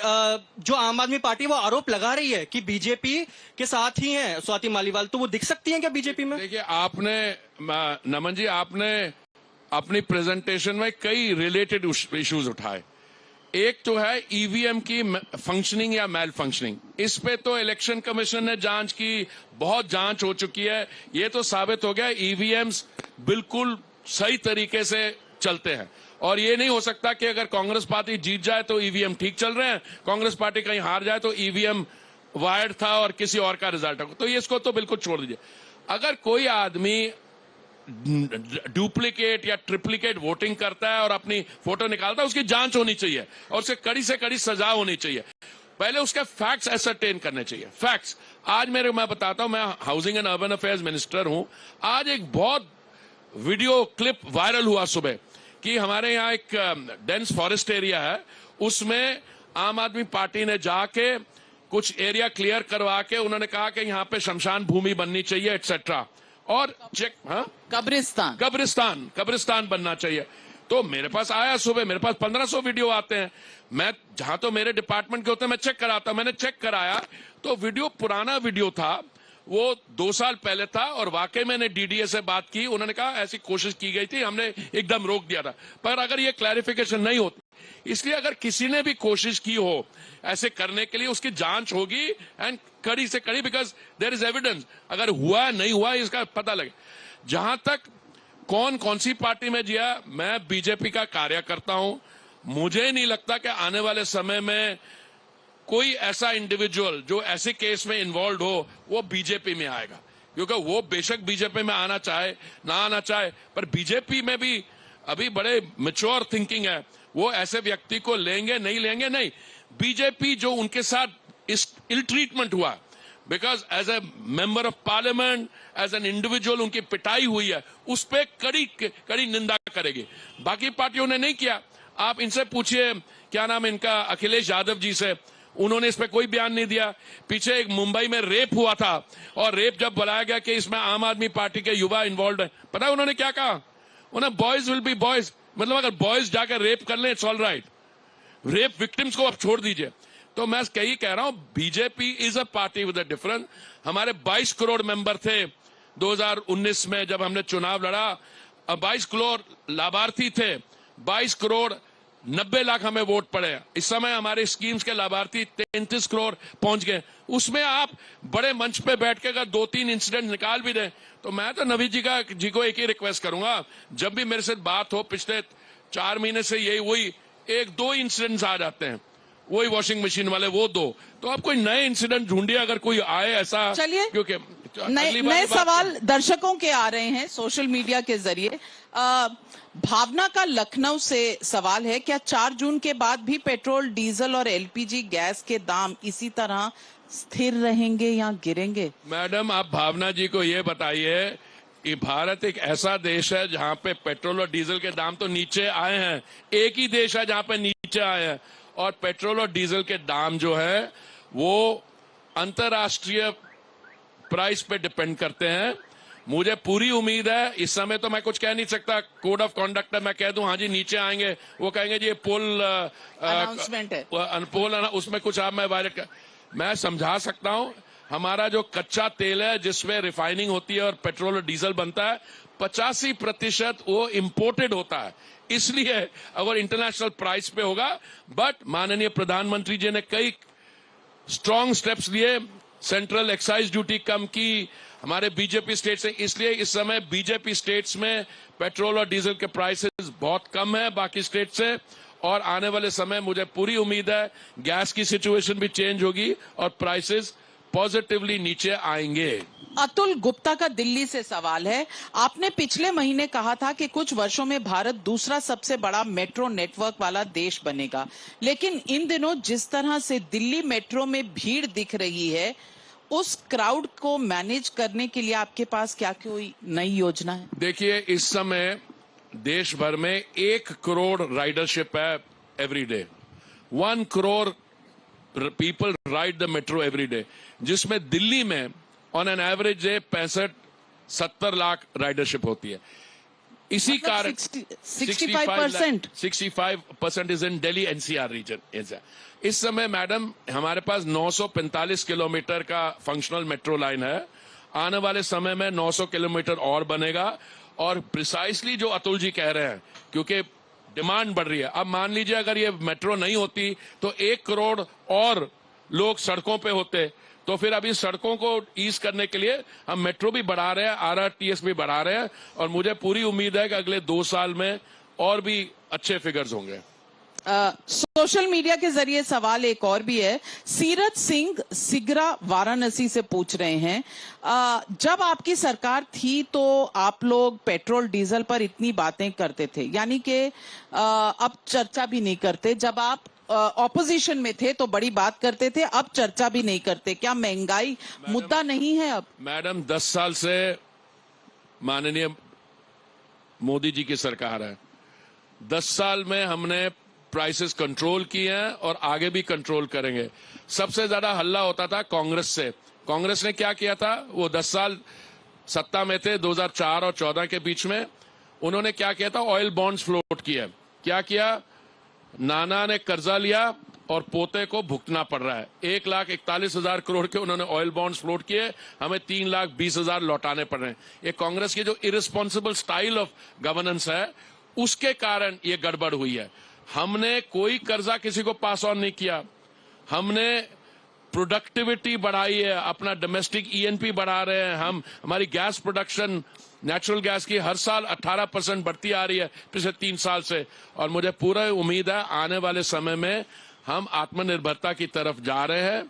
जो आम आदमी पार्टी वो आरोप लगा रही है कि बीजेपी के साथ ही है स्वाति मालीवाल, तो वो दिख सकती हैं क्या बीजेपी में? देखिए, नमन जी, आपने अपनी प्रेजेंटेशन में कई रिलेटेड इश्यूज उठाए। एक तो है ईवीएम की फंक्शनिंग या मेल फंक्शनिंग, इस पे तो इलेक्शन कमीशन ने जांच की, बहुत जांच हो चुकी है, ये तो साबित हो गया ईवीएम्स बिल्कुल सही तरीके से चलते हैं। और ये नहीं हो सकता कि अगर कांग्रेस पार्टी जीत जाए तो ईवीएम ठीक चल रहे हैं, कांग्रेस पार्टी कहीं हार जाए तो ईवीएम वायर्ड था और किसी और का रिजल्ट हो, तो ये इसको तो बिल्कुल छोड़ दीजिए। अगर कोई आदमी डुप्लीकेट या ट्रिप्लीकेट वोटिंग करता है और अपनी फोटो निकालता है, उसकी जांच होनी चाहिए और उसे कड़ी से कड़ी सजा होनी चाहिए। पहले उसके फैक्ट्स एसरटेन करने चाहिए, फैक्ट्स। आज मैं बताता हूं, मैं housing and urban affairs minister हूं। आज एक बहुत वीडियो क्लिप वायरल हुआ सुबह कि हमारे यहाँ एक डेंस फॉरेस्ट एरिया है, उसमें आम आदमी पार्टी ने जाके कुछ एरिया क्लियर करवा के उन्होंने कहा कि यहाँ पे शमशान भूमि बननी चाहिए एटसेट्रा, और चेक, हाँ, कब्रिस्तान बनना चाहिए। तो मेरे पास आया सुबह, मेरे पास 1500 वीडियो आते हैं, मैं जहां तो मेरे डिपार्टमेंट के होते हैं मैं चेक कराता हूं। मैंने चेक कराया तो वीडियो पुराना वीडियो था, वो 2 साल पहले था, और वाकई मैंने डीडीए से बात की, उन्होंने कहा ऐसी कोशिश की गई थी, हमने एकदम रोक दिया था। पर अगर ये क्लैरिफिकेशन नहीं होती, इसलिए अगर किसी ने भी कोशिश की हो ऐसे करने के लिए, उसकी जांच होगी एंड कड़ी से कड़ी, बिकॉज देयर इज एविडेंस। अगर हुआ नहीं हुआ इसका पता लगे। जहां तक कौन सी पार्टी में जिया, मैं बीजेपी का कार्यकर्ता हूं मुझे नहीं लगता कि आने वाले समय में कोई ऐसा इंडिविजुअल जो ऐसे केस में इन्वॉल्व हो वो बीजेपी में आएगा, क्योंकि वो बेशक बीजेपी में आना चाहे ना आना चाहे, पर बीजेपी में भी अभी बड़े मैच्योर थिंकिंग है, वो ऐसे व्यक्ति को लेंगे नहीं। बीजेपी जो उनके साथ इस इल ट्रीटमेंट हुआ, because as a member of parliament, as an individual उनकी पिटाई हुई है, उस पर कड़ी निंदा करेगी। बाकी पार्टियों ने नहीं किया। आप इनसे पूछिए, क्या नाम है इनका, अखिलेश यादव जी से, उन्होंने इस पे कोई बयान नहीं दिया। पीछे एक मुंबई में रेप हुआ था, और रेप जब बुलाया गया कि इसमें आम आदमी पार्टी के युवा इन्वॉल्व है, पता है उन्होंने क्या कहा? उन्हें बॉयज विल बी बॉयज, मतलब अगर बॉयज जाकर रेप कर ले it's all right, rape victims को अब छोड़ दीजिए। तो मैं कही कह रहा हूं, BJP is a party with a difference. हमारे 22 करोड़ मेंबर थे 2019 में जब हमने चुनाव लड़ा, 22 करोड़ लाभार्थी थे, 22 करोड़ 90 लाख हमें वोट पड़े। इस समय हमारे स्कीम्स के लाभार्थी 33 करोड़ पहुंच गए। उसमें आप बड़े मंच पे बैठ के अगर 2-3 इंसिडेंट निकाल भी दें, तो मैं तो नवीद जी को एक ही रिक्वेस्ट करूंगा, जब भी मेरे से बात हो, पिछले 4 महीने से यही वही 1-2 इंसिडेंट्स आ जाते हैं, वही वॉशिंग मशीन वाले, वो 2, तो आप कोई नए इंसिडेंट ढूंढिए अगर कोई आए ऐसा। चलिए, क्योंकि नए सवाल दर्शकों के आ रहे हैं सोशल मीडिया के जरिए। भावना का लखनऊ से सवाल है, क्या 4 जून के बाद भी पेट्रोल, डीजल और एलपीजी गैस के दाम इसी तरह स्थिर रहेंगे या गिरेंगे? मैडम, आप भावना जी को ये बताइए कि भारत एक ऐसा देश है जहां पे पेट्रोल और डीजल के दाम तो नीचे आए हैं, एक ही देश है जहां पे नीचे आए हैं, और पेट्रोल और डीजल के दाम जो है वो अंतर्राष्ट्रीय प्राइस पे डिपेंड करते हैं। मुझे पूरी उम्मीद है, इस समय तो मैं कुछ कह नहीं सकता, कोड ऑफ कॉन्डक्ट है, मैं कह दूं हाँ जी नीचे आएंगे, वो कहेंगे जी ये पोल अनाउंसमेंट है, पोल उसमें कुछ आप मैं समझा सकता हूं। हमारा जो कच्चा तेल है जिसमें रिफाइनिंग होती है और पेट्रोल और डीजल बनता है, 85% वो इंपोर्टेड होता है, इसलिए अगर इंटरनेशनल प्राइस पे होगा। बट माननीय प्रधानमंत्री जी ने कई स्ट्रॉन्ग स्टेप्स लिए, सेंट्रल एक्साइज ड्यूटी कम की हमारे बीजेपी स्टेट से, इसलिए इस समय बीजेपी स्टेट्स में पेट्रोल और डीजल के प्राइसेस बहुत कम है बाकी स्टेट से, और आने वाले समय मुझे पूरी उम्मीद है गैस की सिचुएशन भी चेंज होगी और प्राइसेस पॉजिटिवली नीचे आएंगे। अतुल गुप्ता का दिल्ली से सवाल है, आपने पिछले महीने कहा था कि कुछ वर्षों में भारत दूसरा सबसे बड़ा मेट्रो नेटवर्क वाला देश बनेगा, लेकिन इन दिनों जिस तरह से दिल्ली मेट्रो में भीड़ दिख रही है, उस क्राउड को मैनेज करने के लिए आपके पास क्या कोई नई योजना है? देखिए, इस समय देश भर में 1 करोड़ राइडरशिप है every day, 1 crore people ride the metro every day, जिसमें दिल्ली में on an average 65-70 lakh ridership होती है। इसी कारण 65% is in Delhi NCR region. इस समय मैडम हमारे पास 945 किलोमीटर का फंक्शनल मेट्रो लाइन है, आने वाले समय में 900 किलोमीटर और बनेगा, और प्रिसाइसली जो अतुल जी कह रहे हैं, क्योंकि डिमांड बढ़ रही है। अब मान लीजिए अगर ये मेट्रो नहीं होती तो 1 करोड़ और लोग सड़कों पे होते, तो फिर अभी सड़कों को ईज करने के लिए हम मेट्रो भी बढ़ा रहे हैं, आरआरटीएस भी बढ़ा रहे हैं, और मुझे पूरी उम्मीद है कि अगले 2 साल में और भी अच्छे फिगर्स होंगे। सोशल मीडिया के जरिए सवाल एक और भी है, सीरत सिंह सिगरा वाराणसी से पूछ रहे हैं, जब आपकी सरकार थी तो आप लोग पेट्रोल डीजल पर इतनी बातें करते थे, यानी कि अब चर्चा भी नहीं करते, जब आप ऑपोजिशन में थे तो बड़ी बात करते थे, अब चर्चा भी नहीं करते, क्या महंगाई मुद्दा नहीं है अब? मैडम, 10 साल से माननीय मोदी जी की सरकार है, 10 साल में हमने प्राइसेस कंट्रोल किए हैं और आगे भी कंट्रोल करेंगे। सबसे ज्यादा हल्ला होता था कांग्रेस से। कांग्रेस ने क्या किया था, वो 10 साल सत्ता में थे, 2004 और 14 के बीच में उन्होंने क्या किया था, ऑयल बॉन्ड्स फ्लोट किया। क्या किया, नाना ने कर्जा लिया और पोते को भुगतना पड़ रहा है। 1,41,000 करोड़ के उन्होंने ऑयल बॉन्ड्स फ्लोट किए, हमें 3,20,000 लौटाने पड़ रहे हैं। ये कांग्रेस की जो इररिस्पॉन्सिबल स्टाइल ऑफ गवर्नेंस है, उसके कारण ये गड़बड़ हुई है। हमने कोई कर्जा किसी को पास ऑन नहीं किया, हमने प्रोडक्टिविटी बढ़ाई है, अपना डोमेस्टिक ईएनपी बढ़ा रहे हैं हम, हमारी गैस प्रोडक्शन नेचुरल गैस की हर साल 18% बढ़ती आ रही है पिछले 3 साल से, और मुझे पूरा उम्मीद है आने वाले समय में हम आत्मनिर्भरता की तरफ जा रहे हैं।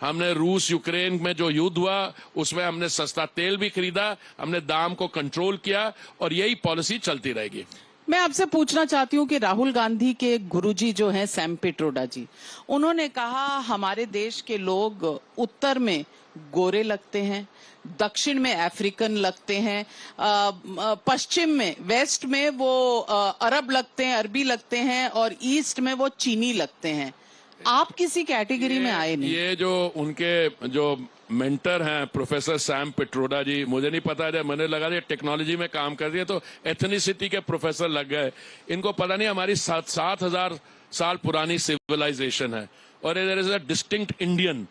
हमने रूस यूक्रेन में जो युद्ध हुआ उसमें हमने सस्ता तेल भी खरीदा, हमने दाम को कंट्रोल किया, और यही पॉलिसी चलती रहेगी। मैं आपसे पूछना चाहती हूँ कि राहुल गांधी के गुरुजी जो हैं सैम पिट्रोडा जी, उन्होंने कहा हमारे देश के लोग उत्तर में गोरे लगते हैं, दक्षिण में अफ्रीकन लगते हैं, पश्चिम में वेस्ट में वो अरब लगते हैं, अरबी लगते हैं, और ईस्ट में वो चीनी लगते हैं। आप किसी कैटेगरी में आए नहीं। ये जो उनके जो मेंटर हैं प्रोफेसर सैम पिट्रोडा जी, मुझे नहीं पता है, मैंने लगा ये टेक्नोलॉजी में काम कर रही है तो एथनिसिटी के प्रोफेसर लग गए। इनको पता नहीं हमारी 7,000 साल पुरानी सिविलाइजेशन है, और there is a distinct Indian,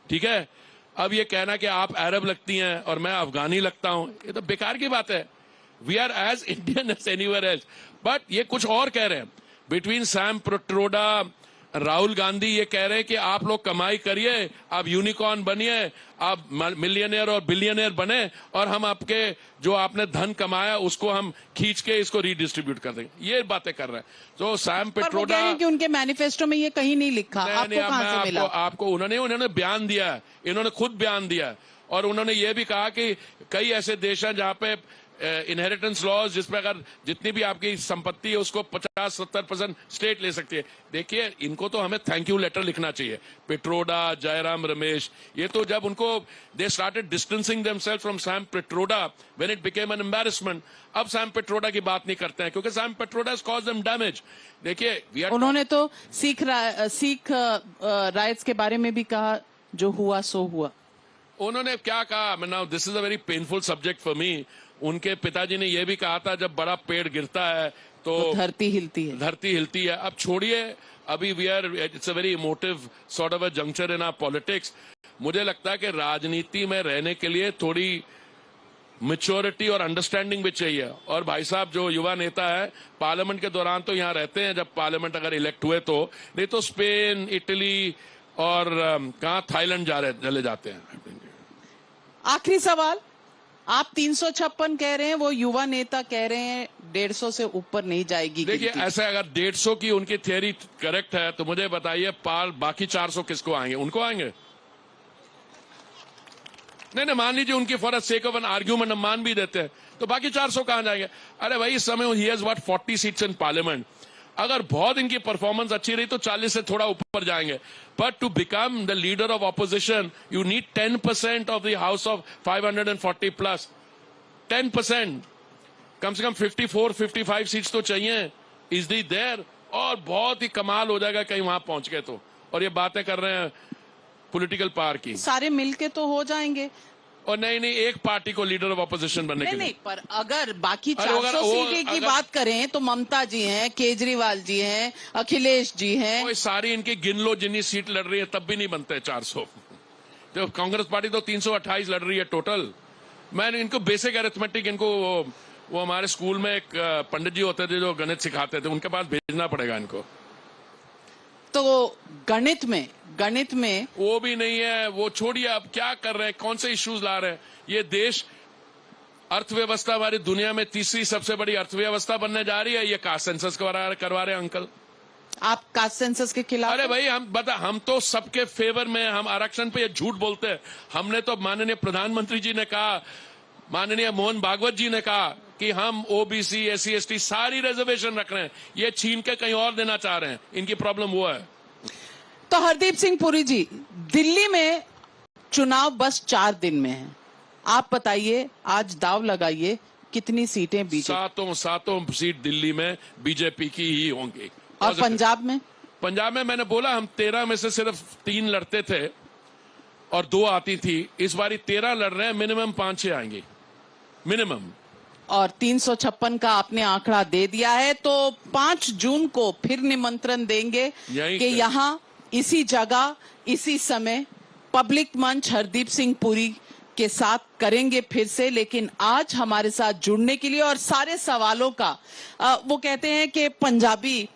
ठीक है। अब ये कहना कि आप अरब लगती हैं और मैं अफगानी लगता हूं, ये तो बेकार की बात है। We are as Indian as anywhere else, but ये कुछ और कह रहे हैं। बिटवीन सैम पिट्रोडा, राहुल गांधी ये कह रहे हैं कि आप लोग कमाई करिए, आप यूनिकॉर्न बनिए, आप मिलियनियर और बिलियनियर बने, और हम आपके जो आपने धन कमाया उसको हम खींच के इसको रीडिस्ट्रीब्यूट कर देंगे। ये बातें कर रहे हैं। तो सैम पिट्रोडा कि उनके मैनिफेस्टो में ये कहीं नहीं लिखा, आपको कहां से मिला? आपको उन्होंने बयान दिया है, इन्होंने खुद बयान दिया है, और उन्होंने ये भी कहा कि कई ऐसे देश हैं जहां पे इनहेरिटेंस लॉज, जिसमें अगर जितनी भी आपकी संपत्ति है उसको 50-70% स्टेट ले सकती है। देखिए, इनको तो हमें थैंक यू लेटर लिखना चाहिए, पिट्रोडा, जयराम रमेश। ये तो जब उनको they started distancing themself from Sam Pitroda when it became an embarrassment, अब सैम पिट्रोडा की बात नहीं करते हैं क्योंकि Sam Pitroda has caused them damage. देखिए, उन्होंने तो सिख राइट्स के बारे में भी कहा, जो हुआ सो हुआ। उन्होंने क्या कहा? Now this is a very painful subject for me. उनके पिताजी ने यह भी कहा था जब बड़ा पेड़ गिरता है तो धरती हिलती है। अब छोड़िए, अभी we are, it's a very emotive sort of a juncture in our politics. मुझे लगता है कि राजनीति में रहने के लिए थोड़ी मैच्योरिटी और अंडरस्टैंडिंग भी चाहिए। और भाई साहब जो युवा नेता है, पार्लियामेंट के दौरान तो यहाँ रहते हैं, जब पार्लियामेंट अगर इलेक्ट हुए तो, नहीं तो स्पेन, इटली और कहाँ थाईलैंड चले जाते हैं। आखिरी सवाल, आप 356 कह रहे हैं, वो युवा नेता कह रहे हैं 150 से ऊपर नहीं जाएगी। देखिए, ऐसे अगर 150 की उनकी थियरी करेक्ट है तो मुझे बताइए बाकी 400 किसको आएंगे? उनको आएंगे? नहीं, मान लीजिए उनकी for the sake of an argument हम मान भी देते हैं, तो बाकी 400 कहां जाएंगे? अरे भाई, इस समय he has what 40 seats in parliament. अगर बहुत इनकी परफॉर्मेंस अच्छी रही तो 40 से थोड़ा ऊपर जाएंगे, but to become the leader of opposition you need 10% of the house of 540 plus 10%, कम से कम 54-55 सीट्स तो चाहिए। Is the there? और बहुत ही कमाल हो जाएगा कहीं वहां पहुंच गए तो। और ये बातें कर रहे हैं पॉलिटिकल पावर की, सारे मिलके तो हो जाएंगे। और नहीं, एक पार्टी को लीडर ऑफ ऑपोजिशन बनने के लिए। नहीं, पर अगर बाकी 400 सीटें की बात करें तो ममता जी हैं, केजरीवाल जी हैं, अखिलेश जी हैं। कोई सारी इनकी गिन लो जितनी सीट लड़ रही है, तब भी नहीं बनते 400। तो कांग्रेस पार्टी तो 328 लड़ रही है टोटल। मैंने इनको बेसिक अरिथमेटिक, इनको वो हमारे स्कूल में एक पंडित जी होते थे जो गणित सिखाते थे, उनके पास भेजना पड़ेगा इनको। तो गणित में वो भी नहीं है। वो छोड़िए, अब क्या कर रहे हैं, कौन से इश्यूज ला रहे हैं? ये देश, अर्थव्यवस्था हमारी दुनिया में तीसरी सबसे बड़ी अर्थव्यवस्था बनने जा रही है। ये कास्ट सेंसस करवा रहे हैं अंकल। आप कास्ट सेंसस के खिलाफ? अरे भाई, हम तो सबके फेवर में, हम आरक्षण पे ये झूठ बोलते हैं। हमने तो माननीय प्रधानमंत्री जी ने कहा, माननीय मोहन भागवत जी ने कहा कि हम ओबीसी, SC, ST सारी रिजर्वेशन रख रहे हैं। ये छीन के कहीं और देना चाह रहे हैं। इनकी प्रॉब्लम वो है। तो हरदीप सिंह पुरी जी, दिल्ली में चुनाव बस 4 दिन में है। आप बताइए, आज दाव लगाइए, कितनी सीटें बीजेपी? सातों सीट दिल्ली में बीजेपी की ही होंगी। और पंजाब में मैंने बोला, हम 13 में से सिर्फ 3 लड़ते थे और 2 आती थी। इस बारी 13 लड़ रहे हैं, मिनिमम 5-6 आएंगे मिनिमम। और 356 का आपने आंकड़ा दे दिया है, तो 5 जून को फिर निमंत्रण देंगे कि यहाँ इसी जगह इसी समय पब्लिक मंच हरदीप सिंह पुरी के साथ करेंगे फिर से। लेकिन आज हमारे साथ जुड़ने के लिए और सारे सवालों का, वो कहते हैं कि पंजाबी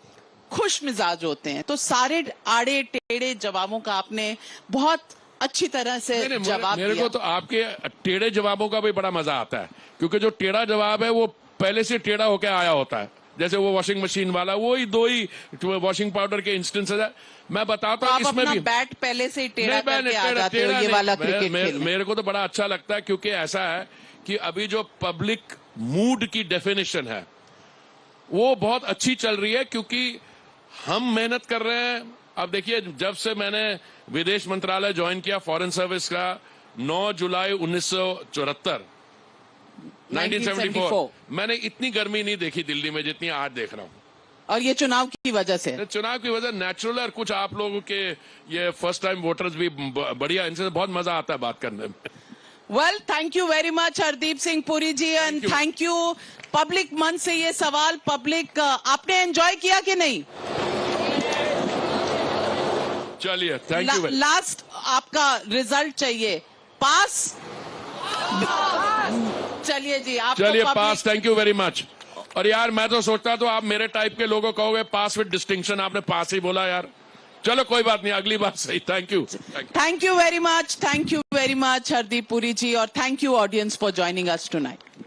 खुश मिजाज होते हैं, तो सारे आड़े टेढ़े जवाबों का आपने बहुत अच्छी तरह से नहीं, नहीं, जवाब मेरे दिया। को तो आपके टेढ़े जवाबों का भी बड़ा मजा आता है, क्योंकि जो टेढ़ा जवाब है वो पहले से टेढ़ा होकर आया होता है। जैसे वो वॉशिंग मशीन वाला, वो ही 2 ही वॉशिंग पाउडर के इंस्टेंसेस है। मैं बताता तो हूँ आप इसमें अपना भी बैट पहले से ही टेढ़ा नहीं, करके आ जाते हो टेढ़ा ये नहीं। वाला मैं- क्रिकेट मैं- खेलने। मेरे को तो बड़ा अच्छा लगता है, क्योंकि ऐसा है कि अभी जो पब्लिक मूड की डेफिनेशन है वो बहुत अच्छी चल रही है, क्योंकि हम मेहनत कर रहे हैं। अब देखिए, जब से मैंने विदेश मंत्रालय ज्वाइन किया फॉरेन सर्विस का 9 जुलाई 1974 1974, मैंने इतनी गर्मी नहीं देखी दिल्ली में जितनी आज देख रहा हूं। और ये चुनाव की वजह से। चुनाव की वजह नेचुरल है, और कुछ आप लोगों के ये फर्स्ट टाइम वोटर्स भी बढ़िया, इनसे बहुत मजा आता है बात करने में। Well, thank you very much Hardeep Singh Puri ji, and thank you public मन से ये सवाल पब्लिक आपने एंजॉय किया कि नहीं? चलिए, थैंक यू। लास्ट आपका रिजल्ट चाहिए। पास? चलिए जी, आपको चलिए public- pass, thank you very much. और यार मैं तो सोचता तो आप मेरे टाइप के लोगों कहोगे पास विद डिस्टिंक्शन, आपने पास ही बोला यार। चलो कोई बात नहीं, अगली बात सही। Thank you. Thank you very much Hardeep Puri ji, और thank you audience for joining us tonight.